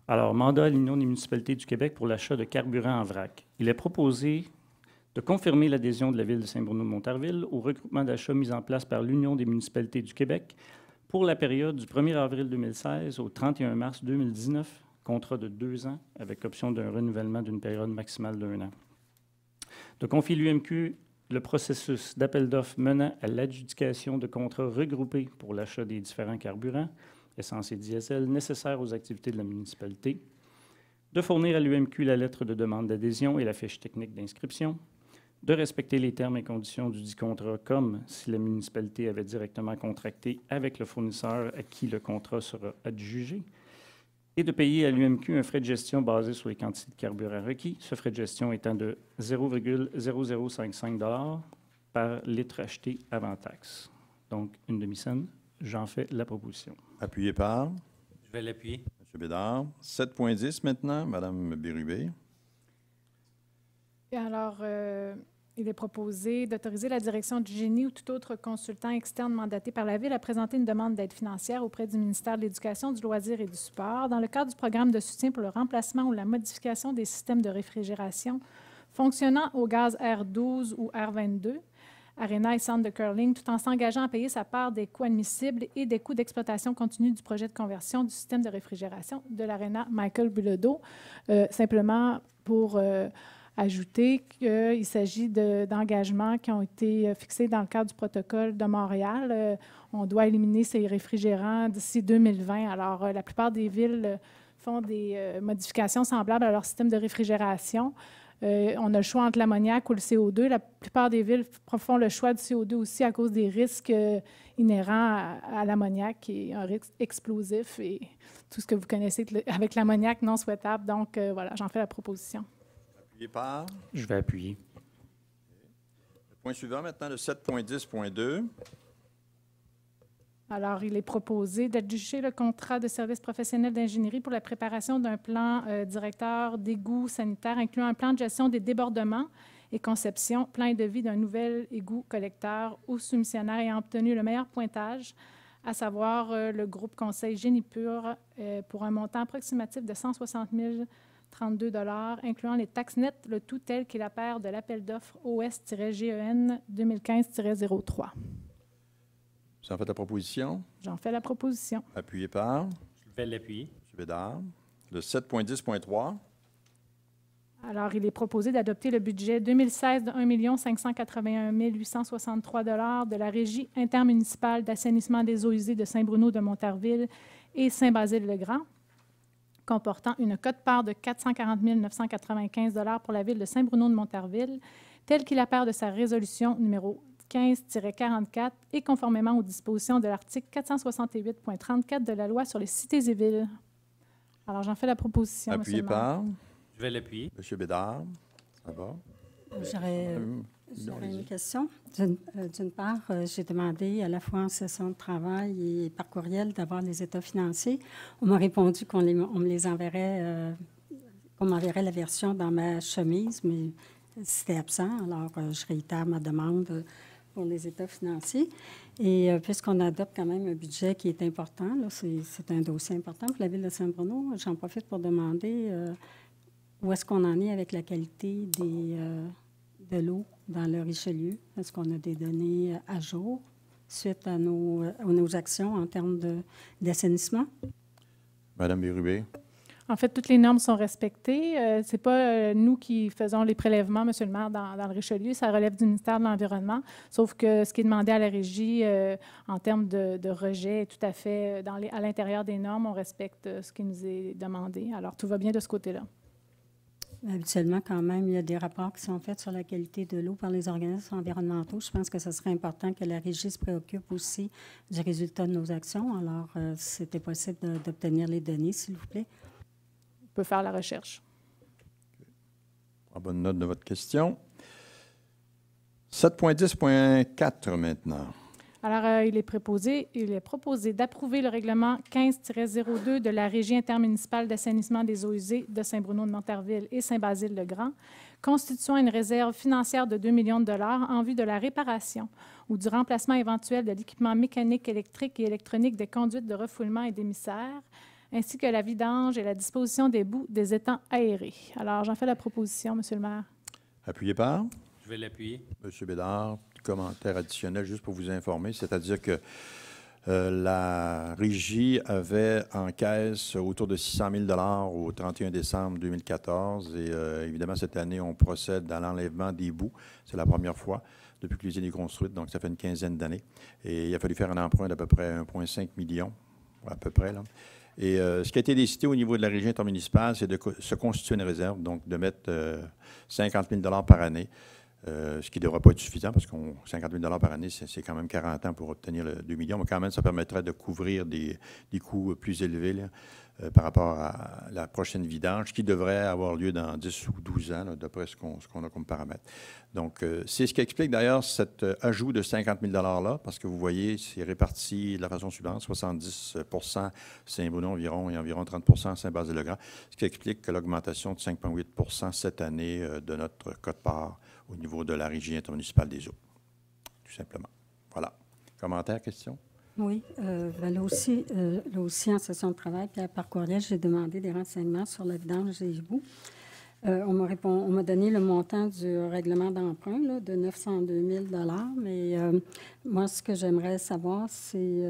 Alors, mandat à l'Union des municipalités du Québec pour l'achat de carburant en vrac. Il est proposé de confirmer l'adhésion de la Ville de Saint-Bruno-de-Montarville au regroupement d'achat mis en place par l'Union des municipalités du Québec pour la période du 1er avril 2016 au 31 mars 2019, contrat de 2 ans avec option d'un renouvellement d'une période maximale d'1 an. De confier l'UMQ le processus d'appel d'offres menant à l'adjudication de contrats regroupés pour l'achat des différents carburants, essence et diesel, nécessaires aux activités de la municipalité, de fournir à l'UMQ la lettre de demande d'adhésion et la fiche technique d'inscription, de respecter les termes et conditions du dit contrat comme si la municipalité avait directement contracté avec le fournisseur à qui le contrat sera adjugé, et de payer à l'UMQ un frais de gestion basé sur les quantités de carburant requis, ce frais de gestion étant de 0,0055 $ par litre acheté avant taxe. Donc, une demi-cent. J'en fais la proposition.
Appuyé par?
Je vais l'appuyer.
M. Bédard. 7.10 maintenant, Mme Bérubé.
Et alors, il est proposé d'autoriser la direction du génie ou tout autre consultant externe mandaté par la Ville à présenter une demande d'aide financière auprès du ministère de l'Éducation, du loisir et du sport dans le cadre du programme de soutien pour le remplacement ou la modification des systèmes de réfrigération fonctionnant au gaz R12 ou R22, Arena et centre de curling, tout en s'engageant à payer sa part des coûts admissibles et des coûts d'exploitation continue du projet de conversion du système de réfrigération de l'Arena Michael Bilodeau, simplement pour ajouter qu'il s'agit d'engagements qui ont été fixés dans le cadre du protocole de Montréal. On doit éliminer ces réfrigérants d'ici 2020. Alors, la plupart des villes font des modifications semblables à leur système de réfrigération. On a le choix entre l'ammoniac ou le CO2. La plupart des villes font le choix du CO2 aussi à cause des risques inhérents à l'ammoniac, qui est un risque explosif et tout ce que vous connaissez avec l'ammoniac non souhaitable. Donc, voilà, j'en fais la proposition.
Appuyé par?
Je vais appuyer.
Le point suivant maintenant, le 7.10.2.
Alors, il est proposé d'adjuger le contrat de service professionnel d'ingénierie pour la préparation d'un plan directeur d'égout sanitaire incluant un plan de gestion des débordements et conception, plan et devis d'un nouvel égout collecteur au soumissionnaire ayant obtenu le meilleur pointage, à savoir le groupe Conseil Génie Pur, pour un montant approximatif de 160 032 $, incluant les taxes nettes, le tout tel qu'il apparaît de l'appel d'offres OS-GEN 2015-03.
Vous en faites la proposition?
J'en fais la proposition.
Appuyé par?
Je vais l'appuyer.
M. Bédard. Le 7.10.3.
Alors, il est proposé d'adopter le budget 2016 de 1 581 863 $ de la Régie intermunicipale d'assainissement des eaux usées de Saint-Bruno-de-Montarville et Saint-Basile-le-Grand, comportant une quote-part de 440 995 $ pour la Ville de Saint-Bruno-de-Montarville, tel qu'il apparaît de sa résolution numéro 15-44 et conformément aux dispositions de l'article 468.34 de la Loi sur les cités et villes. Alors, j'en fais la proposition.
Appuyé par?
Je vais l'appuyer.
M. Bédard. Ça va?
J'aurais une question. D'une part, j'ai demandé à la fois en session de travail et par courriel d'avoir les états financiers. On m'a répondu qu'on me les enverrait, qu'on m'enverrait la version dans ma chemise, mais c'était absent. Alors, je réitère ma demande pour les états financiers. Et puisqu'on adopte quand même un budget qui est important, là, c'est un dossier important pour la Ville de Saint-Bruno, j'en profite pour demander où est-ce qu'on en est avec la qualité de l'eau dans le Richelieu. Est-ce qu'on a des données à jour suite à nos actions en termes d'assainissement?
Madame Bérubé.
En fait, toutes les normes sont respectées. Ce n'est pas nous qui faisons les prélèvements, M. le maire, dans le Richelieu. Ça relève du ministère de l'Environnement. Sauf que ce qui est demandé à la régie en termes de rejet est tout à fait à l'intérieur des normes. On respecte ce qui nous est demandé. Alors, tout va bien de ce côté-là.
Habituellement, quand même, il y a des rapports qui sont faits sur la qualité de l'eau par les organismes environnementaux. Je pense que ce serait important que la régie se préoccupe aussi du résultat de nos actions. Alors, si c'était possible d'obtenir les données, s'il vous plaît.
On peut faire la recherche.
Prends bonne note de votre question. 7.10.4 maintenant.
Alors, il est proposé d'approuver le règlement 15-02 de la Régie intermunicipale d'assainissement des eaux usées de Saint-Bruno de Montarville et Saint-Basile-le-Grand, constituant une réserve financière de 2 millions de dollars en vue de la réparation ou du remplacement éventuel de l'équipement mécanique, électrique et électronique des conduites de refoulement et d'émissaires, ainsi que la vidange et la disposition des boues des étangs aérés. Alors, j'en fais la proposition, M. le maire.
Appuyé par?
Je vais l'appuyer.
M. Bédard, commentaire additionnel juste pour vous informer, c'est-à-dire que la régie avait en caisse autour de 600 000 $ au 31 décembre 2014 et évidemment, cette année, on procède à l'enlèvement des boues. C'est la première fois depuis que l'usine est construite, donc ça fait une quinzaine d'années. Et il a fallu faire un emprunt d'à peu près 1,5 million, à peu près, là. Et ce qui a été décidé au niveau de la régie intermunicipale, c'est de se constituer une réserve, donc de mettre 50 000 $ par année. Ce qui ne devrait pas être suffisant parce que 50 000 $ par année, c'est quand même 40 ans pour obtenir le 2 millions. Mais quand même, ça permettrait de couvrir des coûts plus élevés là, par rapport à la prochaine vidange qui devrait avoir lieu dans 10 ou 12 ans, là, d'après ce qu'on a comme paramètre. Donc, c'est ce qui explique d'ailleurs cet ajout de 50 000 $ là, parce que vous voyez, c'est réparti de la façon suivante, 70 Saint-Bruno environ et environ 30 Saint-Basile-le-Grand, ce qui explique que l'augmentation de 5,8 cette année de notre quote-part au niveau de la Régie intermunicipale des eaux, tout simplement. Voilà. Commentaires, questions? Oui.
Là aussi, en session de travail, puis par courriel, j'ai demandé des renseignements sur la vidange des éboues. On m'a donné le montant du règlement d'emprunt là, de 902 000 $, mais moi, ce que j'aimerais savoir, c'est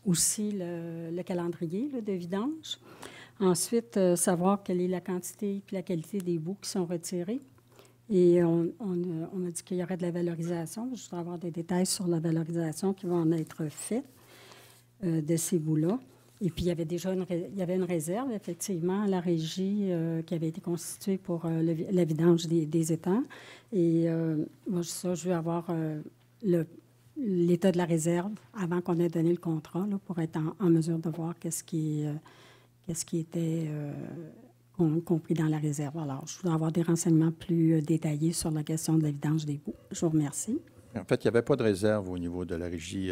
aussi le calendrier là, de vidange. Ensuite, savoir quelle est la quantité et la qualité des boues qui sont retirées. Et on a dit qu'il y aurait de la valorisation. Je voudrais avoir des détails sur la valorisation qui va en être faite de ces bouts-là. Et puis, il y avait déjà une réserve, effectivement, à la régie qui avait été constituée pour la vidange des étangs. Et moi, je veux avoir l'état de la réserve avant qu'on ait donné le contrat là, pour être en mesure de voir qu'est-ce qui était compris dans la réserve. Alors, je voudrais avoir des renseignements plus détaillés sur la question de la vidange des boues. Je vous remercie.
En fait, il n'y avait pas de réserve au niveau de la régie,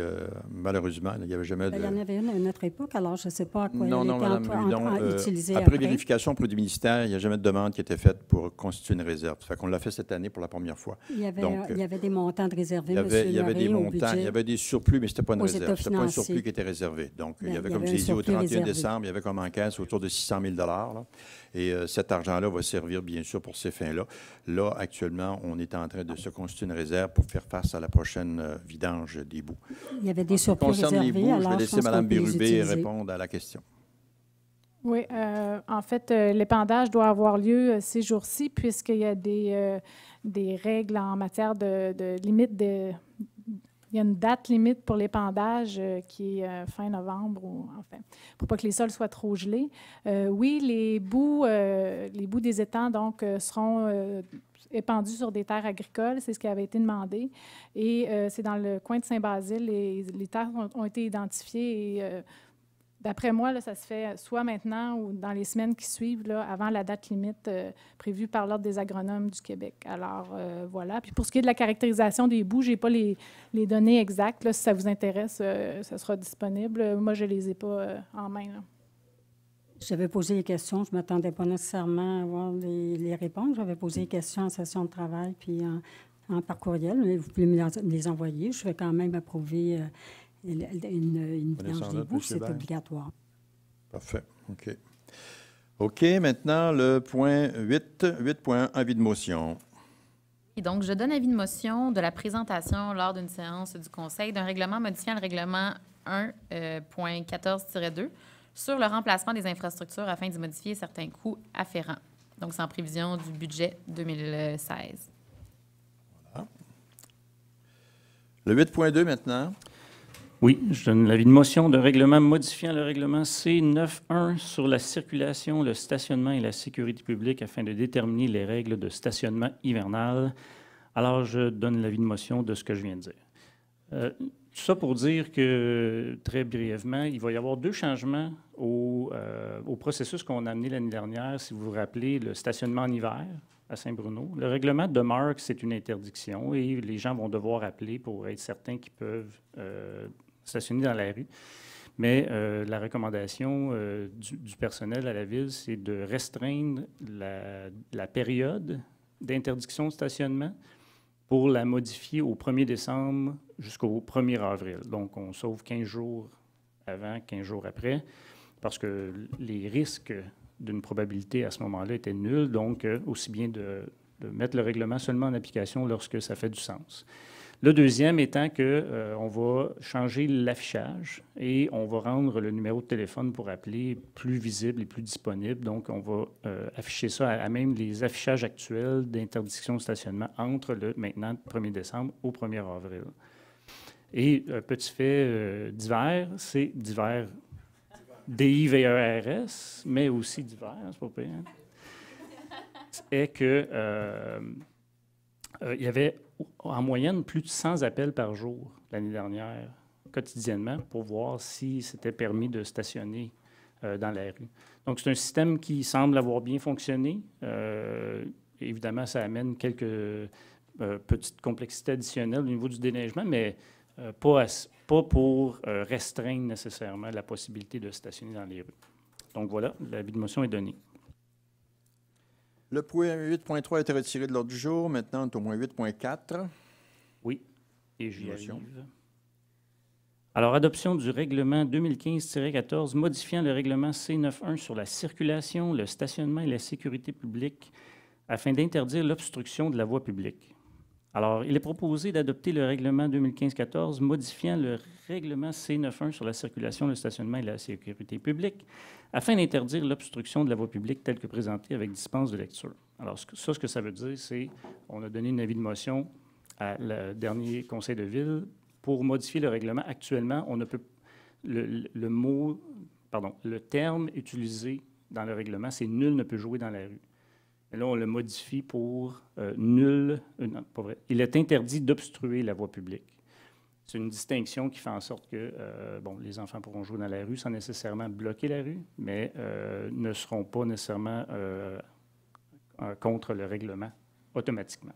malheureusement. Il n'y avait jamais de...
Il y en avait une à notre époque, alors je ne sais pas à quoi
elle
était utilisée
après vérification pour le ministère, il n'y a jamais de demande qui était faite pour constituer une réserve. Ça fait qu'on l'a fait cette année pour la première fois.
Il y avait des montants de réservés,
il y avait des montants, il y avait des surplus, mais ce n'était pas une réserve. Ce n'était pas un surplus qui était réservé. Donc, il y avait, comme je l'ai dit, au 31 décembre, il y avait comme en caisse autour de 600 000 $. Là. Et cet argent-là va servir, bien sûr, pour ces fins-là. Là, actuellement, on est en train de se constituer une réserve pour faire face à la prochaine vidange des boues.
Il y avait des surplus réservés.
Concernant les boues, je vais laisser Mme Bérubé répondre à la question.
Oui, en fait, l'épandage doit avoir lieu ces jours-ci puisqu'il y a des règles en matière de limite de... Il y a une date limite pour l'épandage qui est fin novembre, pour pas que les sols soient trop gelés. Oui, les boues des étangs donc seront épandus sur des terres agricoles, c'est ce qui avait été demandé. Et c'est dans le coin de Saint-Basile, les terres ont été identifiées et d'après moi, là, ça se fait soit maintenant ou dans les semaines qui suivent, là, avant la date limite prévue par l'Ordre des agronomes du Québec. Alors, voilà. Puis pour ce qui est de la caractérisation des boues, je n'ai pas les données exactes. Là, si ça vous intéresse, ça sera disponible. Moi, je ne les ai pas en main. Là.
J'avais posé les questions. Je ne m'attendais pas nécessairement à avoir les réponses. J'avais posé les questions en session de travail puis par courriel. Mais vous pouvez me les envoyer. Je vais quand même approuver... Une vidange des boues, c'est obligatoire.
Parfait. OK. OK. Maintenant, le point 8.1, avis de motion.
Et donc, je donne avis de motion de la présentation lors d'une séance du Conseil d'un règlement modifiant le règlement 1.14-2, sur le remplacement des infrastructures afin d'y modifier certains coûts afférents. Donc, c'est en prévision du budget 2016.
Le 8.2 maintenant.
Oui, je donne l'avis de motion de règlement modifiant le règlement C91 sur la circulation, le stationnement et la sécurité publique afin de déterminer les règles de stationnement hivernal. Alors, je donne l'avis de motion de ce que je viens de dire. Tout ça pour dire que, très brièvement, il va y avoir 2 changements au processus qu'on a amené l'année dernière. Si vous vous rappelez, le stationnement en hiver à Saint-Bruno. Le règlement demeure que c'est une interdiction et les gens vont devoir appeler pour être certains qu'ils peuvent stationner dans la rue. Mais la recommandation du personnel à la Ville, c'est de restreindre la période d'interdiction de stationnement pour la modifier au 1er décembre jusqu'au 1er avril. Donc, on sauve 15 jours avant, 15 jours après, parce que les risques d'une probabilité à ce moment-là étaient nuls. Donc, aussi bien de mettre le règlement seulement en application lorsque ça fait du sens. Le deuxième étant qu'on va changer l'affichage et on va rendre le numéro de téléphone pour appeler plus visible et plus disponible. Donc, on va afficher ça à même les affichages actuels d'interdiction de stationnement entre le maintenant 1er décembre au 1er avril. Et petit fait divers, c'est divers D-I-V-E-R-S, mais aussi divers, c'est pas pire. Est que il y avait en moyenne plus de 100 appels par jour l'année dernière, quotidiennement, pour voir si c'était permis de stationner dans la rue. Donc, c'est un système qui semble avoir bien fonctionné. Évidemment, ça amène quelques petites complexités additionnelles au niveau du déneigement, mais pas pour restreindre nécessairement la possibilité de stationner dans les rues. Donc, voilà, l'avis de motion est donné.
Le point 8.3 a été retiré de l'ordre du jour. Maintenant, on est au moins 8.4.
Oui, et j'y arrive. Alors, adoption du règlement 2015-14 modifiant le règlement C91 sur la circulation, le stationnement et la sécurité publique afin d'interdire l'obstruction de la voie publique. Alors, il est proposé d'adopter le règlement 2015-14 modifiant le règlement C91 sur la circulation, le stationnement et la sécurité publique afin d'interdire l'obstruction de la voie publique telle que présentée avec dispense de lecture. Alors, ce que ça veut dire, c'est qu'on a donné un avis de motion à le dernier conseil de ville pour modifier le règlement. Actuellement, on ne peut le terme utilisé dans le règlement, c'est « nul ne peut jouer dans la rue ». Et là, on le modifie pour nul, non, pas vrai. Il est interdit d'obstruer la voie publique. C'est une distinction qui fait en sorte que les enfants pourront jouer dans la rue sans nécessairement bloquer la rue, mais ne seront pas nécessairement contre le règlement automatiquement.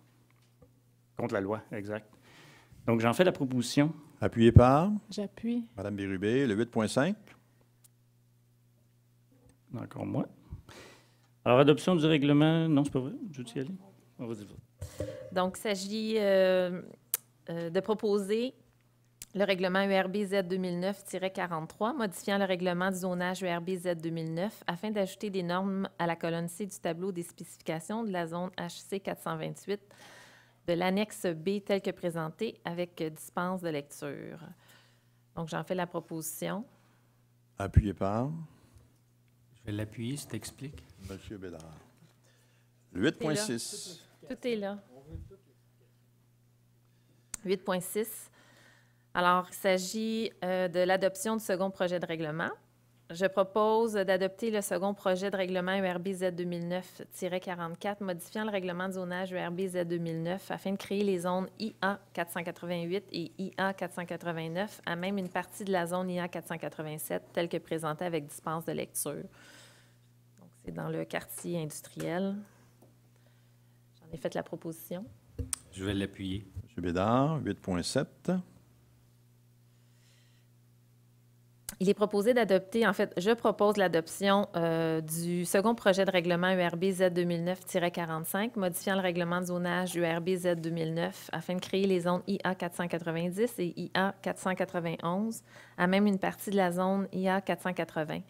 Contre la loi, exact. Donc, j'en fais la proposition.
Appuyé par?
J'appuie.
Madame Bérubé, le 8.5.
Encore moi. Alors, adoption du règlement... Non, c'est pas vrai. Je veux y aller? On va dire.
Donc, il s'agit de proposer le règlement URB-Z 2009-43, modifiant le règlement du zonage URB-Z 2009 afin d'ajouter des normes à la colonne C du tableau des spécifications de la zone HC 428 de l'annexe B telle que présentée avec dispense de lecture. Donc, j'en fais la proposition.
Appuyé par?
Je vais l'appuyer, si t'expliques.
Monsieur Bédard. Le 8.6.
Tout est là. 8.6. Alors, il s'agit de l'adoption du second projet de règlement. Je propose d'adopter le second projet de règlement URB-Z 2009-44, modifiant le règlement de zonage URB-Z 2009 afin de créer les zones IA 488 et IA 489, à même une partie de la zone IA 487, telle que présentée avec dispense de lecture. Donc, c'est dans le quartier industriel. J'en ai fait la proposition.
Je vais l'appuyer.
Monsieur Bédard, 8.7.
Il est proposé d'adopter, en fait, je propose l'adoption du second projet de règlement URB-Z 2009-45, modifiant le règlement de zonage URB-Z 2009 afin de créer les zones IA 490 et IA 491, à même une partie de la zone IA 480,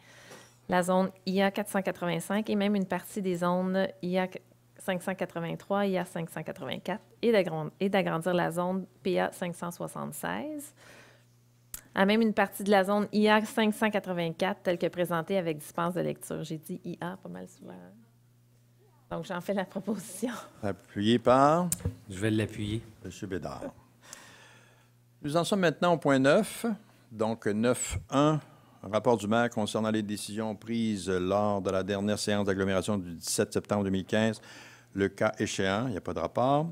la zone IA 485 et même une partie des zones IA 583, IA 584 et d'agrandir la zone PA 576. à même une partie de la zone IA 584, telle que présentée avec dispense de lecture. J'ai dit IA pas mal souvent. Donc, j'en fais la proposition.
Appuyé par
Je vais l'appuyer.
M. Bédard. Nous en sommes maintenant au point 9. Donc, 9.1, rapport du maire concernant les décisions prises lors de la dernière séance d'agglomération du 17 septembre 2015, le cas échéant. Il n'y a pas de rapport.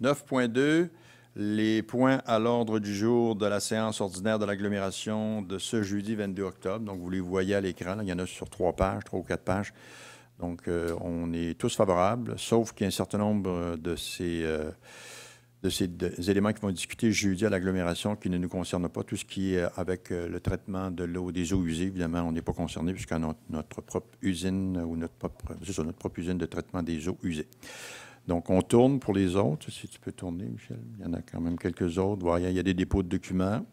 9.2, les points à l'ordre du jour de la séance ordinaire de l'agglomération de ce jeudi 22 octobre. Donc, vous les voyez à l'écran. Là, il y en a sur 3 ou 4 pages. Donc, on est tous favorables, sauf qu'il y a un certain nombre de ces éléments qui vont être discutés jeudi à l'agglomération qui ne nous concernent pas. Tout ce qui est avec le traitement de l'eau, des eaux usées, évidemment, on n'est pas concerné puisqu'on a notre propre usine ou notre propre usine de traitement des eaux usées. Donc, on tourne pour les autres. Si tu peux tourner, Michel. Il y en a quand même quelques autres. Voilà, il y a des dépôts de documents.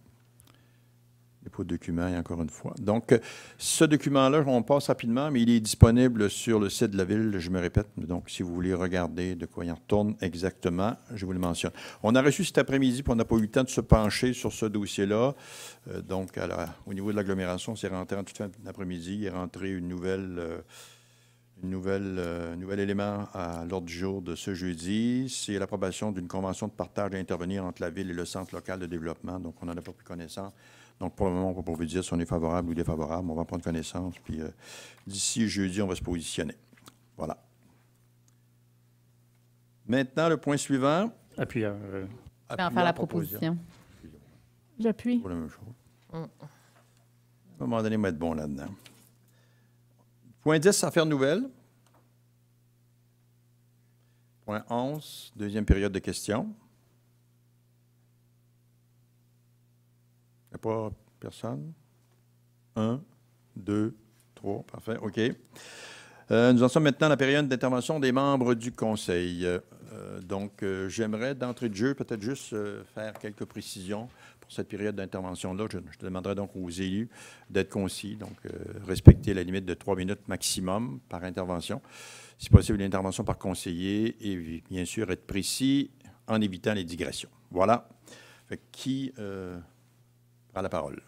Dépôt de documents, et encore une fois. Donc, ce document-là, on passe rapidement, mais il est disponible sur le site de la Ville, je me répète. Donc, si vous voulez regarder de quoi il en retourne exactement, je vous le mentionne. On a reçu cet après-midi, puis on n'a pas eu le temps de se pencher sur ce dossier-là. Donc, au niveau de l'agglomération, c'est rentré en toute fin d'après-midi. Il est rentré un nouvel élément à l'ordre du jour de ce jeudi. C'est l'approbation d'une convention de partage à intervenir entre la Ville et le Centre local de développement. Donc, on n'en a pas pris connaissance. Donc, pour le moment, on ne peut pas vous dire si on est favorable ou défavorable. On va prendre connaissance, puis d'ici jeudi, on va se positionner. Voilà. Maintenant, le point suivant.
Appuyeur.
Je vais en faire la proposition.
J'appuie.
Pour la même chose. À un moment donné, on va être bon là-dedans. Point 10, affaires nouvelles. Point 11, deuxième période de questions. Il n'y a pas personne? 1, 2, 3, parfait, OK. Nous en sommes maintenant à la période d'intervention des membres du Conseil. Donc, j'aimerais d'entrée de jeu peut-être juste faire quelques précisions pour cette période d'intervention-là. Je demanderai donc aux élus d'être concis, donc respecter la limite de 3 minutes maximum par intervention. Si possible, l'intervention par conseiller et bien sûr être précis en évitant les digressions. Voilà. Fait, qui prend la parole?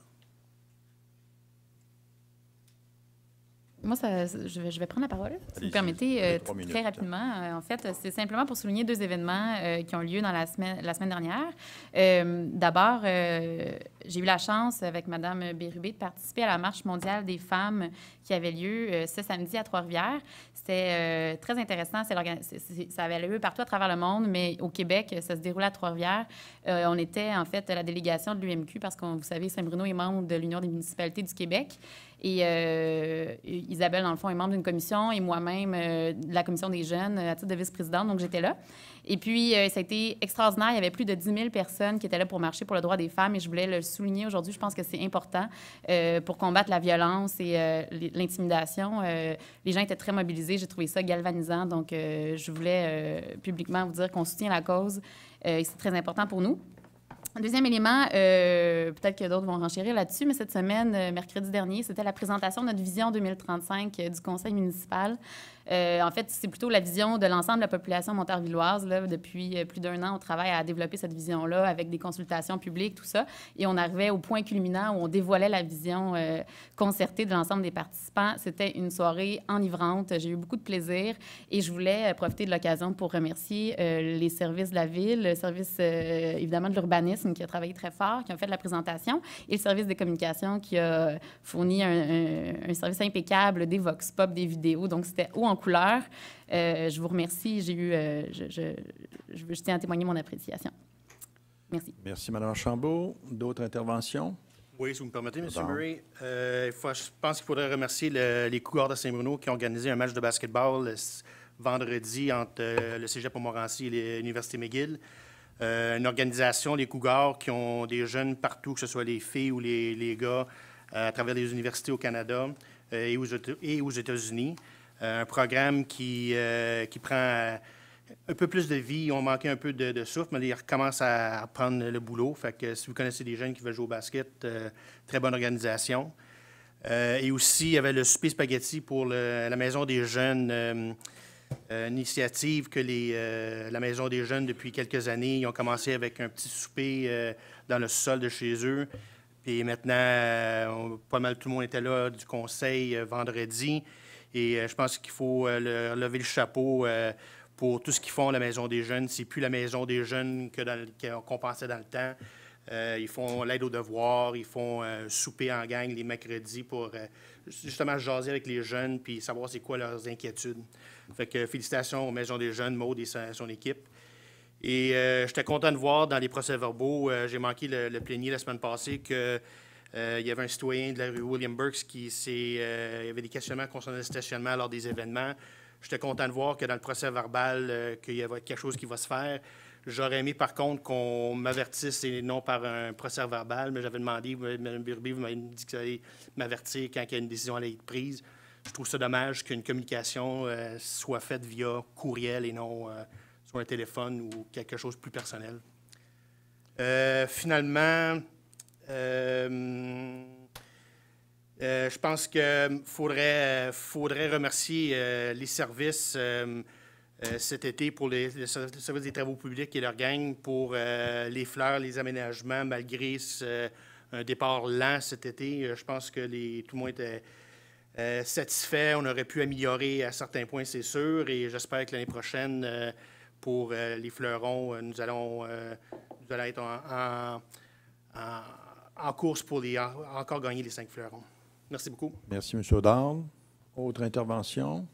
Moi, je vais prendre la parole, si vous permettez, très rapidement. En fait, c'est simplement pour souligner 2 événements qui ont lieu dans la semaine dernière. D'abord, j'ai eu la chance, avec Mme Bérubé, de participer à la Marche mondiale des femmes qui avait lieu ce samedi à Trois-Rivières. C'était très intéressant. Ça avait lieu partout à travers le monde, mais au Québec, ça se déroulait à Trois-Rivières. On était, en fait, la délégation de l'UMQ parce que, vous savez, Saint-Bruno est membre de l'Union des municipalités du Québec. Et Isabelle, dans le fond, est membre d'une commission et moi-même de la commission des jeunes à titre de vice-présidente, donc j'étais là. Et puis, ça a été extraordinaire. Il y avait plus de 10 000 personnes qui étaient là pour marcher pour le droit des femmes et je voulais le souligner aujourd'hui. Je pense que c'est important pour combattre la violence et l'intimidation. Les gens étaient très mobilisés. J'ai trouvé ça galvanisant. Donc, je voulais publiquement vous dire qu'on soutient la cause et c'est très important pour nous. Deuxième élément, peut-être que d'autres vont renchérir là-dessus, mais cette semaine, mercredi dernier, c'était la présentation de notre vision 2035 du conseil municipal. En fait, c'est plutôt la vision de l'ensemble de la population montarvilloise. Là, depuis plus d'1 an, on travaille à développer cette vision-là avec des consultations publiques, tout ça. Et on arrivait au point culminant où on dévoilait la vision concertée de l'ensemble des participants. C'était une soirée enivrante. J'ai eu beaucoup de plaisir et je voulais profiter de l'occasion pour remercier les services de la Ville, le service, évidemment, de l'urbanisme qui a travaillé très fort, qui a fait de la présentation, et le service des communications qui a fourni un service impeccable, des vox pop, des vidéos. Donc, c'était haut en couleur. Je vous remercie. Je tiens à témoigner mon appréciation. Merci.
Merci, Mme Archambault. D'autres interventions?
Oui, si vous me permettez, M. Murray. Je pense qu'il faudrait remercier les Cougars de Saint-Bruno qui ont organisé un match de basketball vendredi entre le Cégep Montmorency et l'Université McGill. Une organisation, les Cougars, qui ont des jeunes partout, que ce soit les filles ou les gars, à travers les universités au Canada et aux États-Unis. Un programme qui prend un peu plus de vie. On manquait un peu de souffle, mais ils recommencent à prendre le boulot. Fait que si vous connaissez des jeunes qui veulent jouer au basket, très bonne organisation. Et aussi, il y avait le souper spaghetti pour la Maison des jeunes, initiative que la Maison des jeunes, depuis quelques années, ils ont commencé avec un petit souper dans le sous-sol de chez eux. Puis maintenant, pas mal tout le monde était là du conseil vendredi. Et je pense qu'il faut lever le chapeau pour tout ce qu'ils font à la Maison des jeunes. C'est plus la Maison des jeunes qu'on pensait dans le temps. Ils font l'aide aux devoirs, ils font souper en gang les mercredis pour justement jaser avec les jeunes puis savoir c'est quoi leurs inquiétudes. Fait que félicitations aux Maisons des jeunes, Maud et son équipe. Et j'étais content de voir dans les procès-verbaux, j'ai manqué le plénier la semaine passée, qu'il y avait un citoyen de la rue William Burks il y avait des questionnements concernant le stationnement lors des événements. J'étais content de voir que dans le procès-verbal, qu'il y avait quelque chose qui va se faire. J'aurais aimé, par contre, qu'on m'avertisse et non par un procès-verbal, mais j'avais demandé, Mme Bérubé, vous m'avez dit que vous allez m'avertir quand il y a une décision à être prise. Je trouve ça dommage qu'une communication soit faite via courriel et non sur un téléphone ou quelque chose de plus personnel. Finalement, je pense qu'il faudrait remercier les services cet été pour le service des travaux publics et leur gang pour les fleurs, les aménagements, malgré un départ lent cet été. Je pense que tout le monde était satisfait. On aurait pu améliorer à certains points, c'est sûr, et j'espère que l'année prochaine, pour les fleurons, nous allons être en course pour encore gagner les 5 fleurons. Merci beaucoup.
Merci, M. Audard. Autre intervention?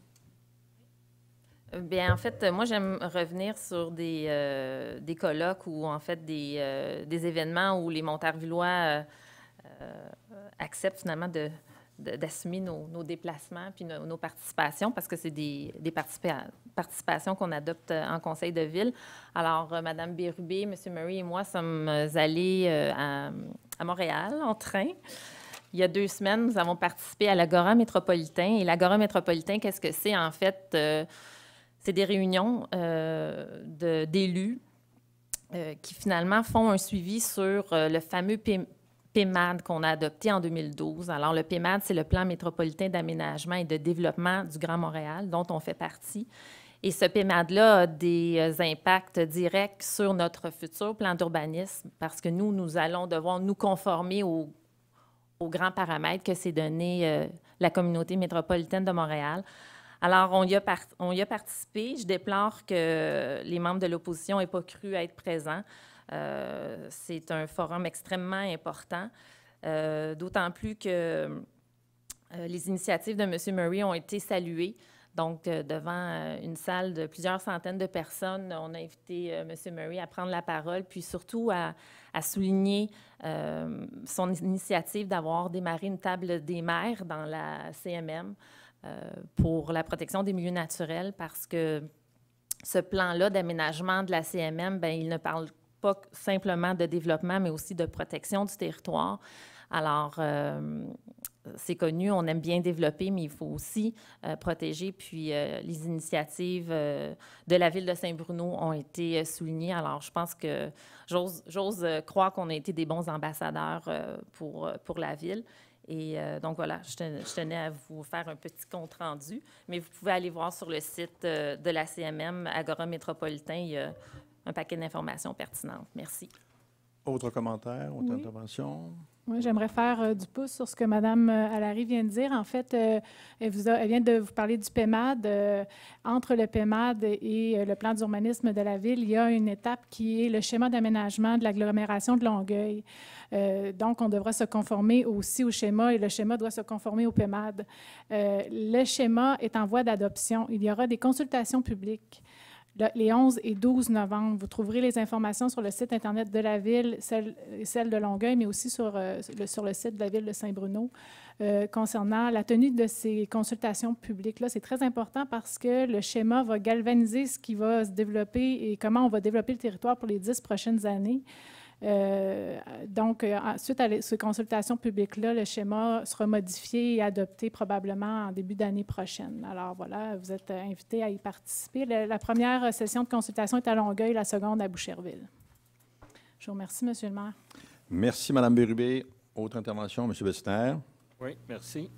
Bien, en fait, moi, j'aime revenir sur des colloques ou, en fait, des événements où les Montarvillois acceptent finalement d'assumer nos déplacements puis nos participations, parce que c'est des participations qu'on adopte en conseil de ville. Alors, Mme Bérubé, M. Murray et moi sommes allés à Montréal en train. Il y a 2 semaines, nous avons participé à l'Agora métropolitain. Et l'Agora métropolitain, qu'est-ce que c'est? En fait, c'est des réunions d'élus qui, finalement, font un suivi sur le fameux PMAD qu'on a adopté en 2012. Alors, le PMAD, c'est le Plan métropolitain d'aménagement et de développement du Grand Montréal, dont on fait partie. Et ce PMAD-là a des impacts directs sur notre futur plan d'urbanisme parce que nous allons devoir nous conformer aux grands paramètres que s'est donné la communauté métropolitaine de Montréal. Alors, on y a participé. Je déplore que les membres de l'opposition n'aient pas cru être présents. C'est un forum extrêmement important, d'autant plus que les initiatives de M. Murray ont été saluées. Donc, devant une salle de plusieurs centaines de personnes, on a invité M. Murray à prendre la parole, puis surtout à souligner son initiative d'avoir démarré une table des maires dans la CMM pour la protection des milieux naturels, parce que ce plan-là d'aménagement de la CMM, bien, il ne parle pas simplement de développement, mais aussi de protection du territoire. Alors, c'est connu, on aime bien développer, mais il faut aussi protéger. Puis, les initiatives de la Ville de Saint-Bruno ont été soulignées. Alors, je pense que j'ose croire qu'on a été des bons ambassadeurs pour la Ville. Et donc, voilà, je tenais à vous faire un petit compte-rendu. Mais vous pouvez aller voir sur le site de la CMM, Agora Métropolitain, il y a un paquet d'informations pertinentes. Merci.
Autre commentaire, autre intervention?
Oui, j'aimerais faire du pouce sur ce que Mme Allary vient de dire. En fait, elle vient de vous parler du PMAD. Entre le PMAD et le plan d'urbanisme de la Ville, il y a une étape qui est le schéma d'aménagement de l'agglomération de Longueuil. Donc, on devra se conformer aussi au schéma et le schéma doit se conformer au PMAD. Le schéma est en voie d'adoption. Il y aura des consultations publiques les 11 et 12 novembre. Vous trouverez les informations sur le site Internet de la Ville, celle de Longueuil, mais aussi sur le site de la Ville de Saint-Bruno, concernant la tenue de ces consultations publiques-là. C'est très important parce que le schéma va galvaniser ce qui va se développer et comment on va développer le territoire pour les 10 prochaines années. Donc, suite à ces consultations publiques-là, le schéma sera modifié et adopté probablement en début d'année prochaine. Alors voilà, vous êtes invités à y participer. La première session de consultation est à Longueuil, la seconde à Boucherville. Je vous remercie, M. le maire.
Merci, Mme Bérubé. Autre intervention, M. Bessner.
Oui, merci.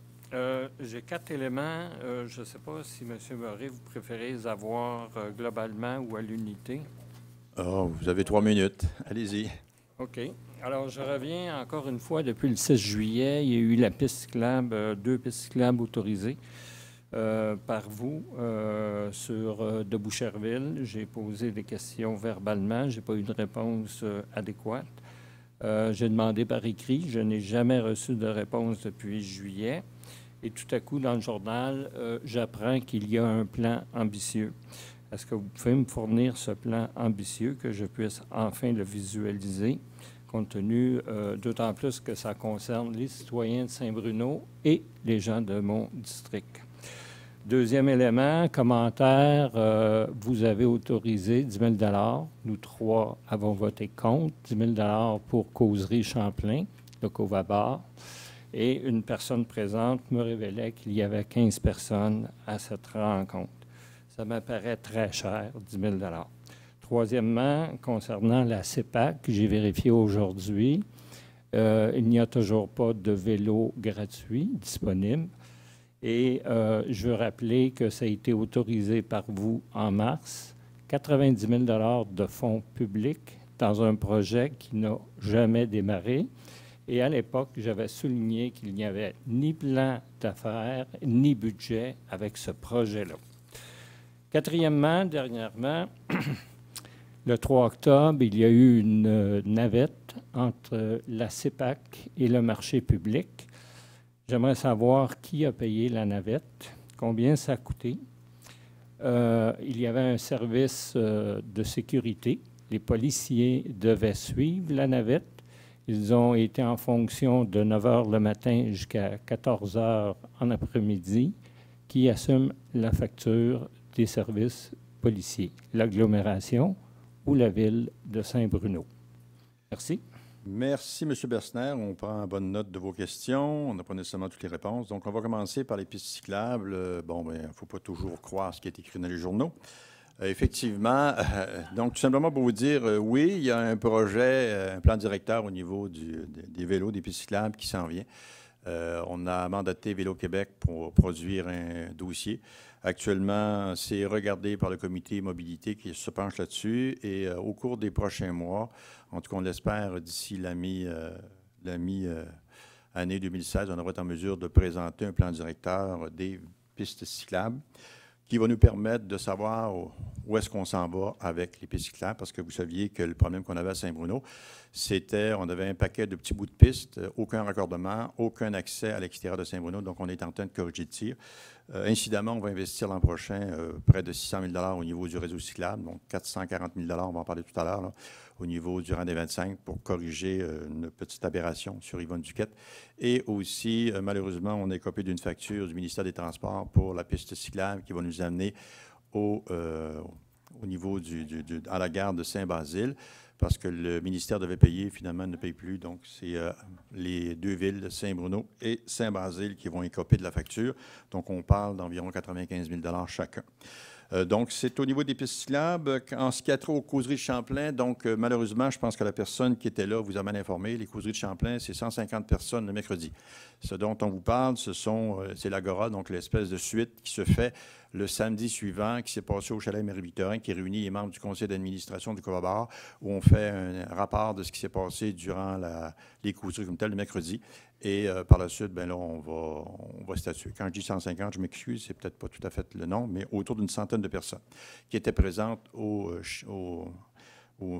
J'ai 4 éléments. Je ne sais pas si, M. Murray, vous préférez les avoir globalement ou à l'unité.
Oh, vous avez 3 minutes. Allez-y.
OK. Alors, je reviens encore une fois. Depuis le 6 juillet, il y a eu la piste cyclable, 2 pistes cyclables autorisées par vous de Boucherville. J'ai posé des questions verbalement. Je n'ai pas eu de réponse adéquate. J'ai demandé par écrit. Je n'ai jamais reçu de réponse depuis juillet. Et tout à coup, dans le journal, j'apprends qu'il y a un plan ambitieux. Est-ce que vous pouvez me fournir ce plan ambitieux, que je puisse enfin le visualiser, compte tenu d'autant plus que ça concerne les citoyens de Saint-Bruno et les gens de mon district? Deuxième élément, commentaire, vous avez autorisé 10 000 Nous 3 avons voté contre. 10 000 pour Causerie Champlain, le Covabar. Et une personne présente me révélait qu'il y avait 15 personnes à cette rencontre. Ça m'apparaît très cher, 10 000 Troisièmement, concernant la CEPAC, j'ai vérifié aujourd'hui, il n'y a toujours pas de vélo gratuit disponible. Et je veux rappeler que ça a été autorisé par vous en mars, 90 000 de fonds publics dans un projet qui n'a jamais démarré. Et à l'époque, j'avais souligné qu'il n'y avait ni plan d'affaires, ni budget avec ce projet-là. Quatrièmement, dernièrement, le 3 octobre, il y a eu une navette entre la CEPAC et le marché public. J'aimerais savoir qui a payé la navette, combien ça a coûté. Il y avait un service de sécurité. Les policiers devaient suivre la navette. Ils ont été en fonction de 9 h le matin jusqu'à 14 h en après-midi. Qui assume la facture des services policiers? L'agglomération ou la ville de Saint-Bruno? Merci.
Merci, M. Bessner. On prend bonne note de vos questions. On n'a pas nécessairement toutes les réponses. Donc, on va commencer par les pistes cyclables. Il ne faut pas toujours croire ce qui est écrit dans les journaux. Effectivement, donc tout simplement pour vous dire, oui, il y a un projet, un plan directeur au niveau des vélos, des pistes cyclables qui s'en vient. On a mandaté Vélo-Québec pour produire un dossier. Actuellement, c'est regardé par le comité mobilité qui se penche là-dessus et au cours des prochains mois, en tout cas on l'espère d'ici la mi-année 2016, on devrait être en mesure de présenter un plan directeur des pistes cyclables qui va nous permettre de savoir où est-ce qu'on s'en va avec les pistes cyclables, parce que vous saviez que le problème qu'on avait à Saint-Bruno, c'était on avait un paquet de petits bouts de pistes, aucun raccordement, aucun accès à l'extérieur de Saint-Bruno, donc on est en train de corriger le tir. Incidemment, on va investir l'an prochain près de 600 000 au niveau du réseau cyclable, donc 440 000 on va en parler tout à l'heure, au niveau du rang des 25 pour corriger une petite aberration sur Yvonne Duquette. Et aussi, malheureusement, on est copié d'une facture du ministère des Transports pour la piste cyclable qui va nous amener au niveau à la gare de Saint-Basile, parce que le ministère devait payer, finalement, ne paye plus. Donc, c'est les deux villes de Saint-Bruno et Saint-Basile qui vont écoper de la facture. Donc, on parle d'environ 95 000 chacun. Donc, c'est au niveau des pistes cyclables. En ce qui a trait aux causeries de Champlain, donc, malheureusement, je pense que la personne qui était là vous a mal informé. Les causeries de Champlain, c'est 150 personnes le mercredi. Ce dont on vous parle, c'est l'Agora, donc l'espèce de suite qui se fait le samedi suivant, qui s'est passé au Chalet Marie-Victorin, qui réunit les membres du conseil d'administration du Covabar, où on fait un rapport de ce qui s'est passé durant les causeries comme tel le mercredi. Et par la suite, bien là, on va statuer. Quand je dis 150, je m'excuse, c'est peut-être pas tout à fait le nombre, mais autour d'une centaine de personnes qui étaient présentes au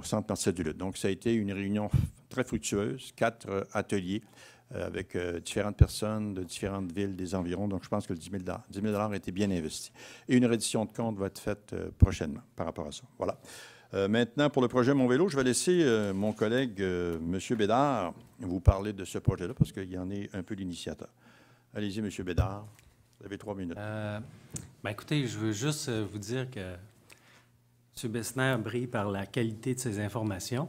Centre Marcel Duluth. Donc, ça a été une réunion très fructueuse, 4 ateliers avec différentes personnes de différentes villes des environs. Donc, je pense que le 10 000 a été bien investi. Et une reddition de compte va être faite prochainement par rapport à ça. Voilà. Maintenant, pour le projet Mon Vélo, je vais laisser mon collègue, M. Bédard, vous parler de ce projet-là, parce qu'il y en est un peu l'initiateur. Allez-y, M. Bédard. Vous avez 3 minutes.
Écoutez, je veux juste vous dire que M. Bessner brille par la qualité de ses informations.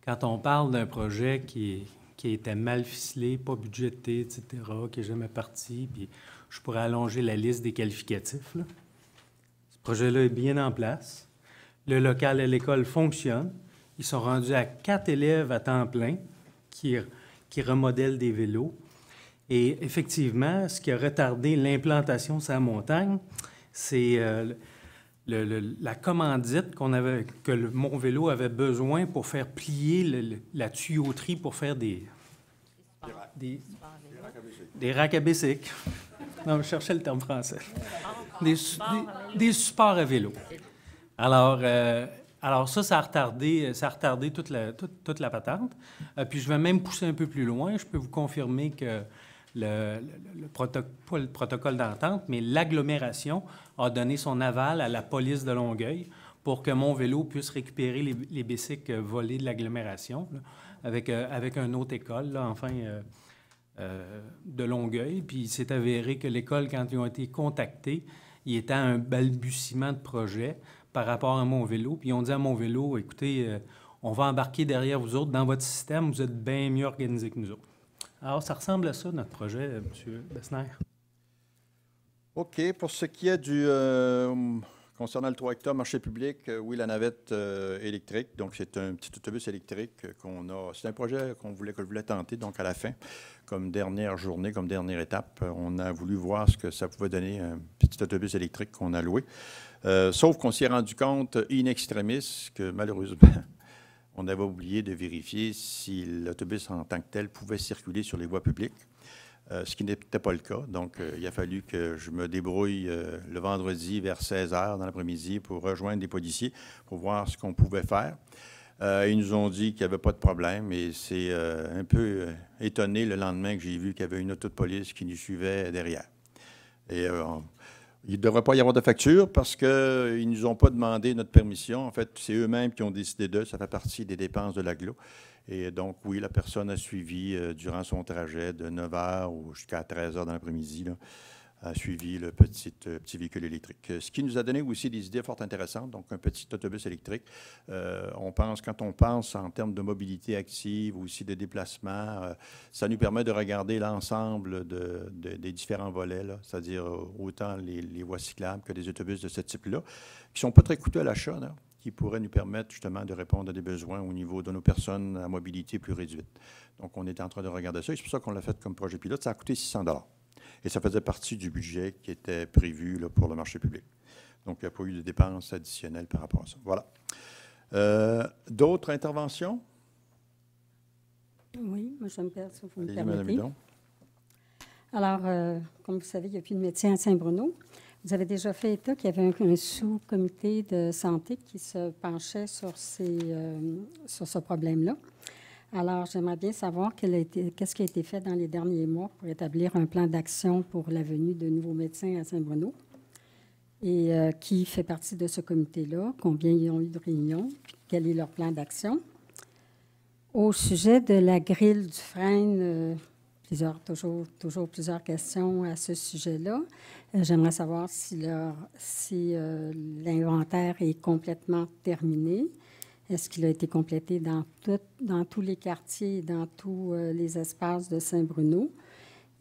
Quand on parle d'un projet qui était mal ficelé, pas budgété, etc., qui n'est jamais parti, puis je pourrais allonger la liste des qualificatifs, là. Ce projet-là est bien en place. Le local à l'école fonctionne. Ils sont rendus à 4 élèves à temps plein qui remodèlent des vélos. Et effectivement, ce qui a retardé l'implantation sur la montagne, c'est la commandite que Mon Vélo avait besoin pour faire plier la tuyauterie pour faire des racks à bicycle. Non, je cherchais le terme français. Des supports à vélo. Alors ça a retardé toute la patente. Puis je vais même pousser un peu plus loin. Je peux vous confirmer que pas le protocole d'entente, mais l'agglomération a donné son aval à la police de Longueuil pour que Mon Vélo puisse récupérer les bicycles volés de l'agglomération, là, avec une autre école, là, de Longueuil. Puis il s'est avéré que l'école, quand ils ont été contactés, il était à un balbutiement de projet par rapport à Mon Vélo. Puis ils ont dit à Mon Vélo, écoutez, on va embarquer derrière vous autres dans votre système, vous êtes bien mieux organisés que nous autres. Alors, ça ressemble à ça, notre projet, M. Bessner.
OK. Pour ce qui est concernant le 3 hectares marché public, oui, la navette électrique. Donc, c'est un petit autobus électrique qu'on a. C'est un projet que je voulais tenter. Donc, à la fin, comme dernière journée, comme dernière étape, on a voulu voir ce que ça pouvait donner, un petit autobus électrique qu'on a loué. Sauf qu'on s'est rendu compte, in extremis, que malheureusement, on avait oublié de vérifier si l'autobus en tant que tel pouvait circuler sur les voies publiques, ce qui n'était pas le cas. Donc, il a fallu que je me débrouille le vendredi vers 16h dans l'après-midi pour rejoindre des policiers pour voir ce qu'on pouvait faire. Ils nous ont dit qu'il n'y avait pas de problème et c'est un peu étonné le lendemain que j'ai vu qu'il y avait une auto de police qui nous suivait derrière. Et il ne devrait pas y avoir de facture parce qu'ils ne nous ont pas demandé notre permission. En fait, c'est eux-mêmes qui ont décidé d'eux. Ça fait partie des dépenses de l'agglo. Et donc, oui, la personne a suivi durant son trajet de 9h jusqu'à 13h dans l'après-midi, a suivi le petit véhicule électrique. Ce qui nous a donné aussi des idées fort intéressantes, donc un petit autobus électrique. Quand on pense en termes de mobilité active, aussi de déplacement, ça nous permet de regarder l'ensemble des différents volets, c'est-à-dire autant les voies cyclables que des autobus de ce type-là, qui ne sont pas très coûteux à l'achat, qui pourraient nous permettre justement de répondre à des besoins au niveau de nos personnes à mobilité plus réduite. Donc, on est en train de regarder ça et c'est pour ça qu'on l'a fait comme projet pilote. Ça a coûté 600 $. Et ça faisait partie du budget qui était prévu pour le marché public. Donc, il n'y a pas eu de dépenses additionnelles par rapport à ça. Voilà. D'autres interventions?
Oui, moi, je me permets, si vous me permettez. Alors, comme vous savez, il n'y a plus de médecin à Saint-Bruno. Vous avez déjà fait état qu'il y avait un sous-comité de santé qui se penchait sur ce problème-là. Alors, j'aimerais bien savoir qu'est-ce qui a été fait dans les derniers mois pour établir un plan d'action pour la venue de nouveaux médecins à Saint-Bruno et qui fait partie de ce comité-là, combien ils ont eu de réunions, puis quel est leur plan d'action. Au sujet de la grille du frein, toujours plusieurs questions à ce sujet-là. J'aimerais savoir si l'inventaire est complètement terminé. Est-ce qu'il a été complété dans tous les quartiers, dans tous les espaces de Saint-Bruno?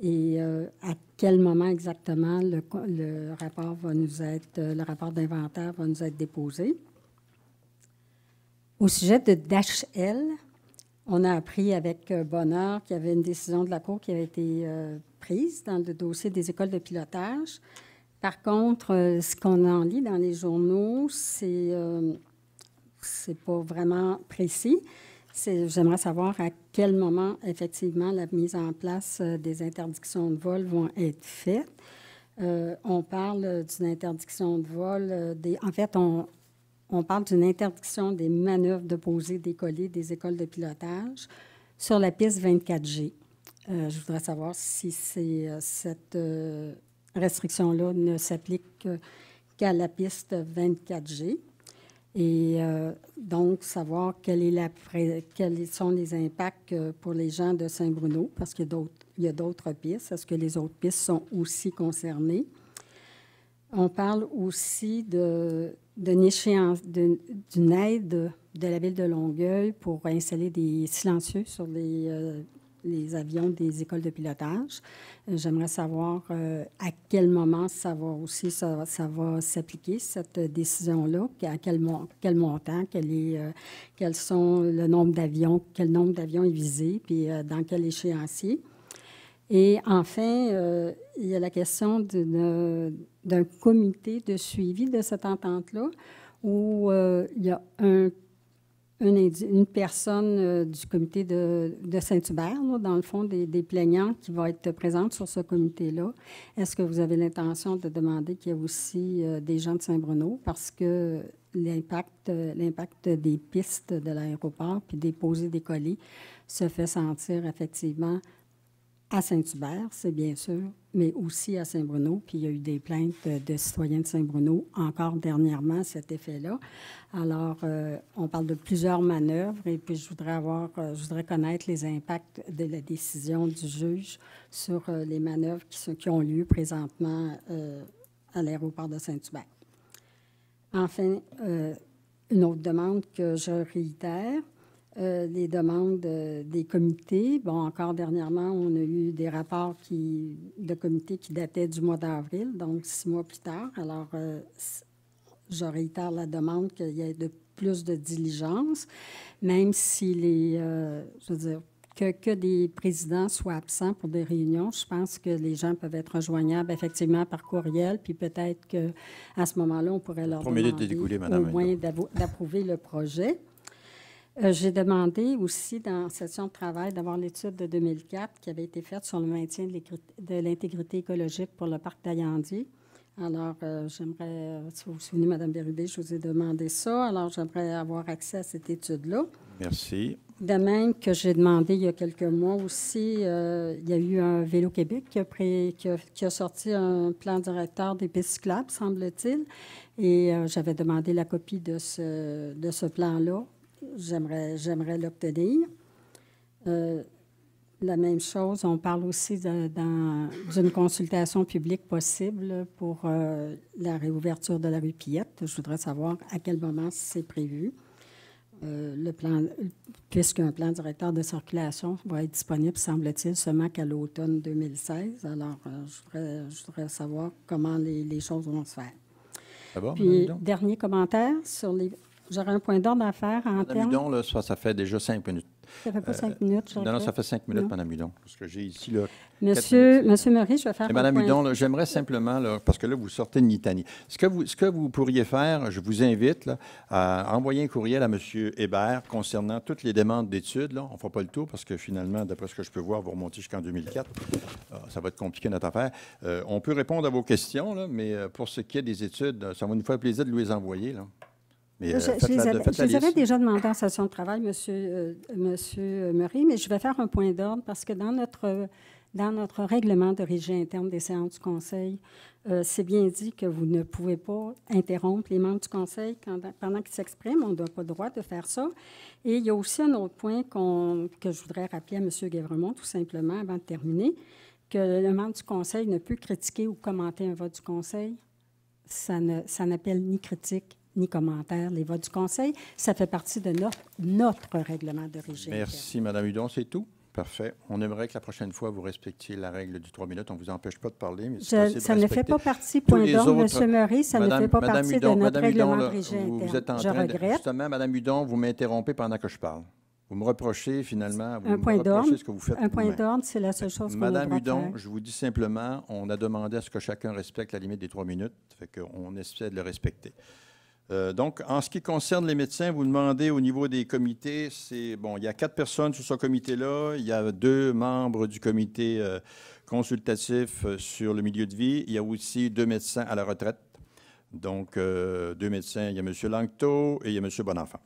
Et à quel moment exactement le rapport d'inventaire va nous être déposé? Au sujet de DHL, on a appris avec bonheur qu'il y avait une décision de la Cour qui avait été prise dans le dossier des écoles de pilotage. Par contre, ce qu'on en lit dans les journaux, c'est pas vraiment précis. J'aimerais savoir à quel moment, effectivement, la mise en place des interdictions de vol vont être faites. On parle d'une interdiction de vol. On parle d'une interdiction des manœuvres de posée décollée des écoles de pilotage sur la piste 24G. Je voudrais savoir si cette restriction-là ne s'applique qu'à la piste 24G. Et donc, savoir quels sont les impacts pour les gens de Saint-Bruno, parce qu'il y a d'autres pistes. Est-ce que les autres pistes sont aussi concernées? On parle aussi d'une aide de la Ville de Longueuil pour installer des silencieux sur les avions des écoles de pilotage. J'aimerais savoir à quel moment ça va s'appliquer, cette décision-là, à quel montant, quel nombre d'avions est visé, puis dans quel échéancier. Et enfin, il y a la question d'un comité de suivi de cette entente-là, où il y a une personne du comité de Saint-Hubert, là, dans le fond, des plaignants, qui va être présente sur ce comité-là. Est-ce que vous avez l'intention de demander qu'il y ait aussi des gens de Saint-Bruno? Parce que l'impact des pistes de l'aéroport puis déposer des colis se fait sentir effectivement à Saint-Hubert, c'est bien sûr, mais aussi à Saint-Bruno. Puis il y a eu des plaintes de citoyens de Saint-Bruno encore dernièrement à cet effet-là. Alors, on parle de plusieurs manœuvres et puis je voudrais connaître les impacts de la décision du juge sur les manœuvres qui ont lieu présentement à l'aéroport de Saint-Hubert. Enfin, une autre demande que je réitère, les demandes des comités. Bon, encore dernièrement, on a eu des rapports de comités qui dataient du mois d'avril, donc 6 mois plus tard. Alors, je réitère la demande qu'il y ait plus de diligence, même si que des présidents soient absents pour des réunions. Je pense que les gens peuvent être rejoignables effectivement par courriel, puis peut-être qu'à ce moment-là, on pourrait leur demander au moins d'approuver le projet. J'ai demandé aussi dans la session de travail d'avoir l'étude de 2004 qui avait été faite sur le maintien de l'intégrité écologique pour le parc d'Ayandier. Alors, j'aimerais, si vous vous souvenez, Mme Bérubé, je vous ai demandé ça. Alors, j'aimerais avoir accès à cette étude-là.
Merci.
De même que j'ai demandé il y a quelques mois aussi, il y a eu un Vélo-Québec qui a sorti un plan directeur des pistes cyclables, semble-t-il. Et j'avais demandé la copie de ce plan-là. J'aimerais l'obtenir. La même chose, on parle aussi d'une consultation publique possible pour la réouverture de la rue Pillette. Je voudrais savoir à quel moment c'est prévu. Puisqu'un plan directeur de circulation va être disponible, semble-t-il, seulement qu'à l'automne 2016. Alors, je voudrais savoir comment les choses vont se faire.
D'abord,
puis, dernier commentaire sur les... J'aurais un point d'ordre à faire en termes...
Madame Hudon, là, ça fait déjà 5 minutes.
Ça ne fait pas 5 minutes.
Non, ça fait 5 minutes, Madame Hudon. Parce que j'ai ici, là...
Monsieur Murray, je vais faire un
Madame
point...
Hudon, j'aimerais simplement, là, parce que là, vous sortez de Nittany. Ce que vous pourriez faire, je vous invite là, à envoyer un courriel à M. Hébert concernant toutes les demandes d'études. On ne fera pas le tour parce que finalement, d'après ce que je peux voir, vous remontez jusqu'en 2004. Ça va être compliqué notre affaire. On peut répondre à vos questions, là, mais pour ce qui est des études, ça va nous faire plaisir de vous les envoyer, là.
Je les avais déjà demandé en session de travail, monsieur Murray, mais je vais faire un point d'ordre parce que dans notre règlement de régie interne des séances du Conseil, c'est bien dit que vous ne pouvez pas interrompre les membres du Conseil pendant qu'ils s'expriment. On n'a pas le droit de faire ça. Et il y a aussi un autre point que je voudrais rappeler à M. Guévremont, tout simplement, avant de terminer, que le membre du Conseil ne peut critiquer ou commenter un vote du Conseil. Ça n'appelle ni critique ni commentaire, les votes du Conseil. Ça fait partie de notre règlement de régie.
Merci, Mme Hudon. C'est tout? Parfait. On aimerait que la prochaine fois, vous respectiez la règle du 3 minutes. On ne vous empêche pas de parler, mais
ça ne fait pas partie, point d'ordre, M. Murray, ça ne fait pas partie de notre règlement de régie interne.
Vous êtes en train de... Justement, Mme Hudon, vous m'interrompez pendant que je parle. Vous me reprochez, finalement,
un point d'ordre,
ce que vous faites.
Un point d'ordre, c'est la seule chose qu'on a le droit de faire.
Madame Hudon, je vous dis simplement, on a demandé à ce que chacun respecte la limite des 3 minutes. Fait qu'on essaie de le respecter. Donc, en ce qui concerne les médecins, vous demandez au niveau des comités, il y a 4 personnes sur ce comité-là. Il y a 2 membres du comité consultatif sur le milieu de vie. Il y a aussi 2 médecins à la retraite. Donc, 2 médecins, il y a M. Langteau et il y a M. Bonenfant.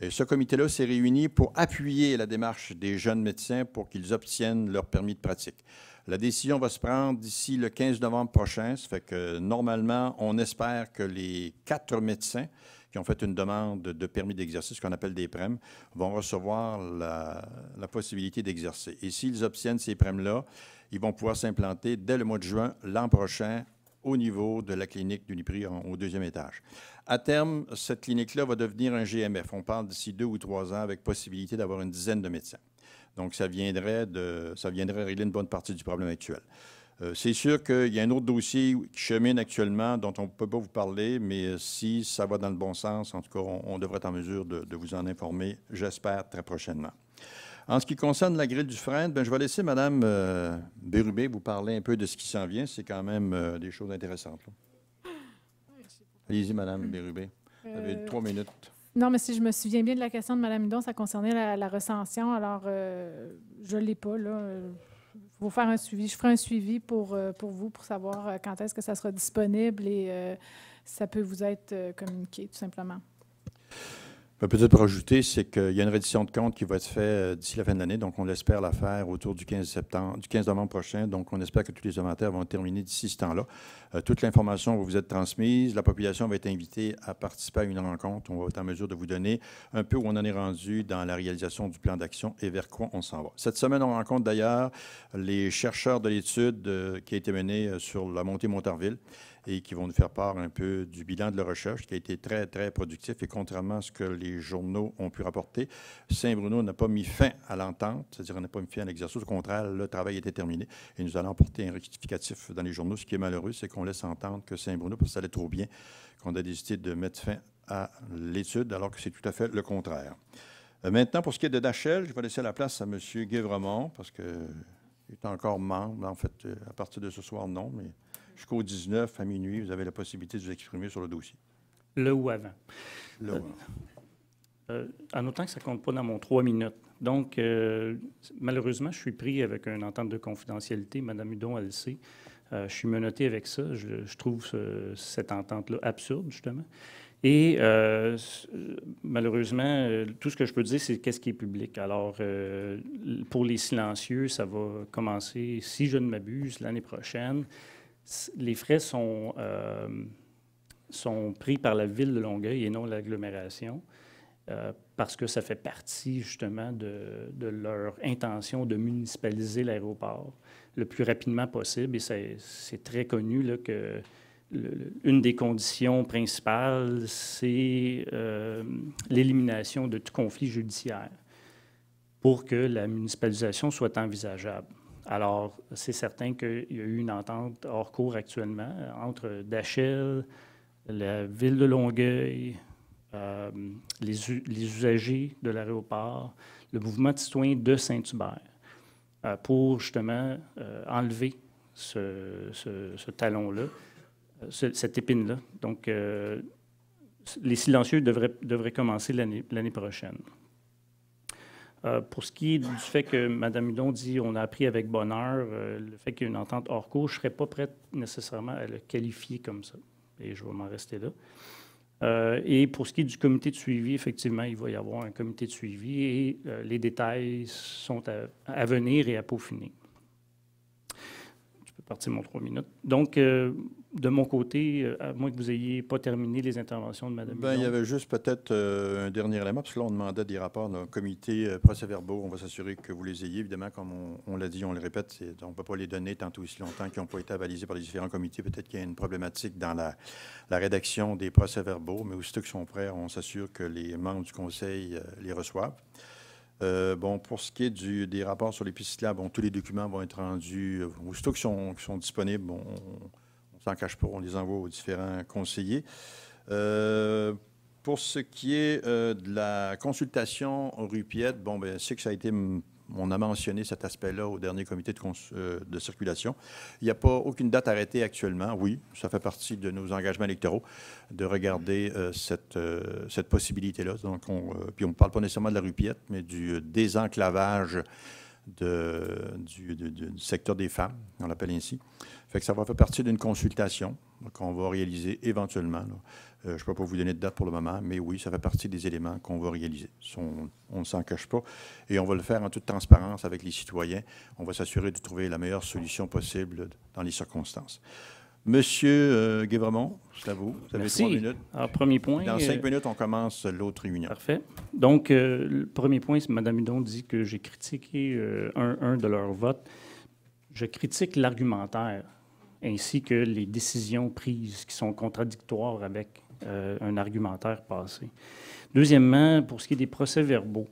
Et ce comité-là s'est réuni pour appuyer la démarche des jeunes médecins pour qu'ils obtiennent leur permis de pratique. La décision va se prendre d'ici le 15 novembre prochain. Ça fait que, normalement, on espère que les 4 médecins qui ont fait une demande de permis d'exercice, qu'on appelle des prêmes, vont recevoir la possibilité d'exercer. Et s'ils obtiennent ces prêmes-là, ils vont pouvoir s'implanter dès le mois de juin l'an prochain au niveau de la clinique d'Uniprix au 2e étage. À terme, cette clinique-là va devenir un GMF. On parle d'ici 2 ou 3 ans avec possibilité d'avoir une dizaine de médecins. Donc, ça viendrait régler une bonne partie du problème actuel. C'est sûr qu'il y a un autre dossier qui chemine actuellement dont on ne peut pas vous parler, mais si ça va dans le bon sens, en tout cas, on devrait être en mesure de vous en informer, j'espère, très prochainement. En ce qui concerne la grille du Dufresne, je vais laisser Mme Bérubé vous parler un peu de ce qui s'en vient. C'est quand même des choses intéressantes. Allez-y, Mme Bérubé. Vous avez 3 minutes.
Non, mais si je me souviens bien de la question de Mme Hudon, ça concernait la recension. Alors, je ne l'ai pas, là. Il faut faire un suivi. Je ferai un suivi pour vous, pour savoir quand est-ce que ça sera disponible et ça peut vous être communiqué, tout simplement.
Peut-être pour ajouter, c'est qu'il y a une reddition de compte qui va être faite d'ici la fin de l'année. Donc, on espère la faire autour du 15 novembre prochain. Donc, on espère que tous les inventaires vont terminer d'ici ce temps-là. Toute l'information va vous être transmise. La population va être invitée à participer à une rencontre. On va être en mesure de vous donner un peu où on en est rendu dans la réalisation du plan d'action et vers quoi on s'en va. Cette semaine, on rencontre d'ailleurs les chercheurs de l'étude qui a été menée sur la montée Montarville et qui vont nous faire part un peu du bilan de la recherche qui a été très, très productif. Et contrairement à ce que les journaux ont pu rapporter, Saint-Bruno n'a pas mis fin à l'entente, c'est-à-dire on n'a pas mis fin à l'exercice. Au contraire, le travail était terminé et nous allons apporter un rectificatif dans les journaux. Ce qui est malheureux, c'est qu'on laisse entendre que Saint-Bruno, parce que ça allait trop bien, qu'on a décidé de mettre fin à l'étude, alors que c'est tout à fait le contraire. Maintenant, pour ce qui est de Dachel, je vais laisser la place à M. Guévremont, parce qu'il est encore membre. En fait, à partir de ce soir, non, mais jusqu'au 19, à minuit, vous avez la possibilité de vous exprimer sur le dossier.
Le ou avant.
Le ou avant.
En autant que ça ne compte pas dans mon 3 minutes. Donc, malheureusement, je suis pris avec une entente de confidentialité. Mme Hudon, elle le sait. Je suis menotté avec ça. Je trouve cette entente-là absurde, justement. Et malheureusement, tout ce que je peux dire, c'est qu'est-ce qui est public. Alors, pour les silencieux, ça va commencer, si je ne m'abuse, l'année prochaine. Les frais sont pris par la Ville de Longueuil et non l'agglomération parce que ça fait partie justement de leur intention de municipaliser l'aéroport le plus rapidement possible. Et c'est très connu là, que une des conditions principales, c'est l'élimination de tout conflit judiciaire pour que la municipalisation soit envisageable. Alors, c'est certain qu'il y a eu une entente hors cours actuellement entre Dachel, la Ville de Longueuil, les usagers de l'aéroport, le mouvement de citoyens de Saint-Hubert, pour justement enlever ce talon-là, cette épine-là. Donc, les silencieux devraient commencer l'année prochaine. Pour ce qui est du fait que Mme Hudon dit on a appris avec bonheur le fait qu'il y a une entente hors cours, je ne serais pas prête nécessairement à le qualifier comme ça. Et je vais m'en rester là. Et pour ce qui est du comité de suivi, effectivement, il va y avoir un comité de suivi et les détails sont à venir et à peaufiner. Je peux partir mon 3 minutes. Donc, de mon côté, à moins que vous n'ayez pas terminé les interventions de Mme Hudon.
Il y avait juste peut-être un dernier élément, parce que là, on demandait des rapports d'un comité procès-verbaux. On va s'assurer que vous les ayez, évidemment, comme on l'a dit, on le répète, on ne peut pas les donner tant aussi longtemps qu'ils n'ont pas été avalisés par les différents comités. Peut-être qu'il y a une problématique dans la rédaction des procès-verbaux, mais aussitôt qu'ils sont prêts, on s'assure que les membres du conseil les reçoivent. Pour ce qui est des rapports sur les pistes cyclables, tous les documents vont être rendus, aussitôt qu'ils sont disponibles, on ne s'en cache pas, on les envoie aux différents conseillers. Pour ce qui est de la consultation rue Piette, c'est que ça a été, on a mentionné cet aspect-là au dernier comité de circulation. Il n'y a pas aucune date arrêtée actuellement. Oui, ça fait partie de nos engagements électoraux de regarder cette possibilité-là. Donc, puis on ne parle pas nécessairement de la rue Piette, mais du désenclavage du secteur des femmes, on l'appelle ainsi. Fait que ça va faire partie d'une consultation qu'on va réaliser éventuellement. Je ne peux pas vous donner de date pour le moment, mais oui, ça fait partie des éléments qu'on va réaliser. On ne s'en cache pas. Et on va le faire en toute transparence avec les citoyens. On va s'assurer de trouver la meilleure solution possible dans les circonstances. Monsieur Guévremont, c'est à vous. Vous avez 3 minutes.
Alors, premier point.
Dans 5 minutes, on commence l'autre réunion.
Parfait. Donc, le premier point, c'est que Mme Hudon dit que j'ai critiqué un de leurs votes. Je critique l'argumentaire ainsi que les décisions prises qui sont contradictoires avec un argumentaire passé. Deuxièmement, pour ce qui est des procès-verbaux,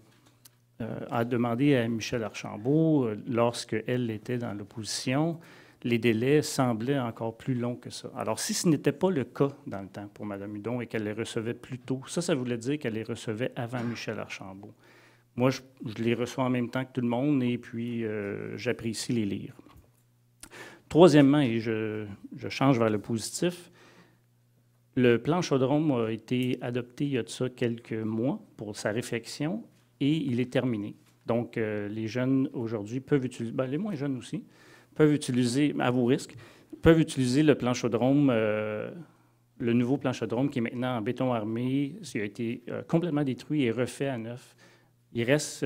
a demandé à Michel Archambault, lorsqu'elle était dans l'opposition, les délais semblaient encore plus longs que ça. Alors, si ce n'était pas le cas dans le temps pour Mme Hudon et qu'elle les recevait plus tôt, ça voulait dire qu'elle les recevait avant Michel Archambault. Moi, je les reçois en même temps que tout le monde et puis j'apprécie les lire. Troisièmement, et je change vers le positif, le plan Chaudron a été adopté il y a de ça quelques mois pour sa réflexion et il est terminé. Donc, les jeunes aujourd'hui peuvent utiliser, les moins jeunes aussi, peuvent utiliser, à vos risques, peuvent utiliser le plan Chaudron, le nouveau plan Chaudron qui est maintenant en béton armé, qui a été complètement détruit et refait à neuf. Il reste,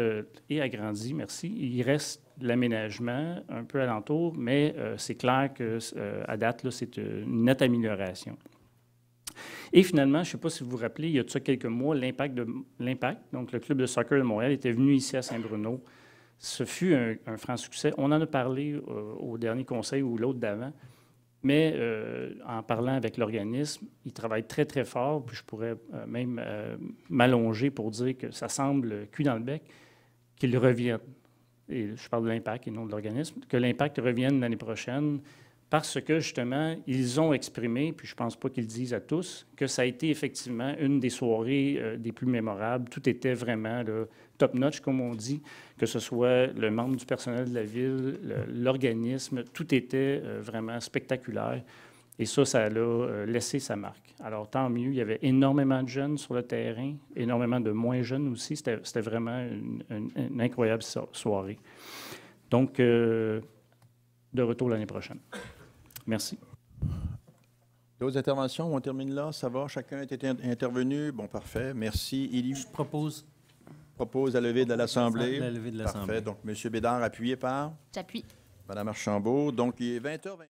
et agrandi, merci, il reste l'aménagement un peu alentour, mais c'est clair qu'à date, là, c'est une nette amélioration. Et finalement, je ne sais pas si vous vous rappelez, il y a de ça quelques mois, l'Impact, donc le club de soccer de Montréal, était venu ici à Saint-Bruno. Ce fut un franc succès. On en a parlé au dernier conseil ou l'autre d'avant, mais en parlant avec l'organisme, ils travaillent très, très fort, puis je pourrais même m'allonger pour dire que ça semble cul dans le bec, qu'ils reviennent. Et je parle de l'Impact et non de l'organisme, que l'Impact revienne l'année prochaine, parce que, justement, ils ont exprimé, puis je ne pense pas qu'ils le disent à tous, que ça a été effectivement une des soirées des plus mémorables. Tout était vraiment top-notch, comme on dit, que ce soit le membre du personnel de la ville, l'organisme, tout était vraiment spectaculaire. Et ça a laissé sa marque. Alors, tant mieux, il y avait énormément de jeunes sur le terrain, énormément de moins jeunes aussi. C'était vraiment une incroyable soirée. Donc, de retour l'année prochaine. Merci.
D'autres interventions? On termine là. Ça va? Chacun a été intervenu? Bon, parfait. Merci.
Je propose
la levée de l'Assemblée.
La levée de l'Assemblée.
Parfait. Donc, M. Bédard, appuyé par?
J'appuie.
Mme Archambault. Donc, il est 20h20.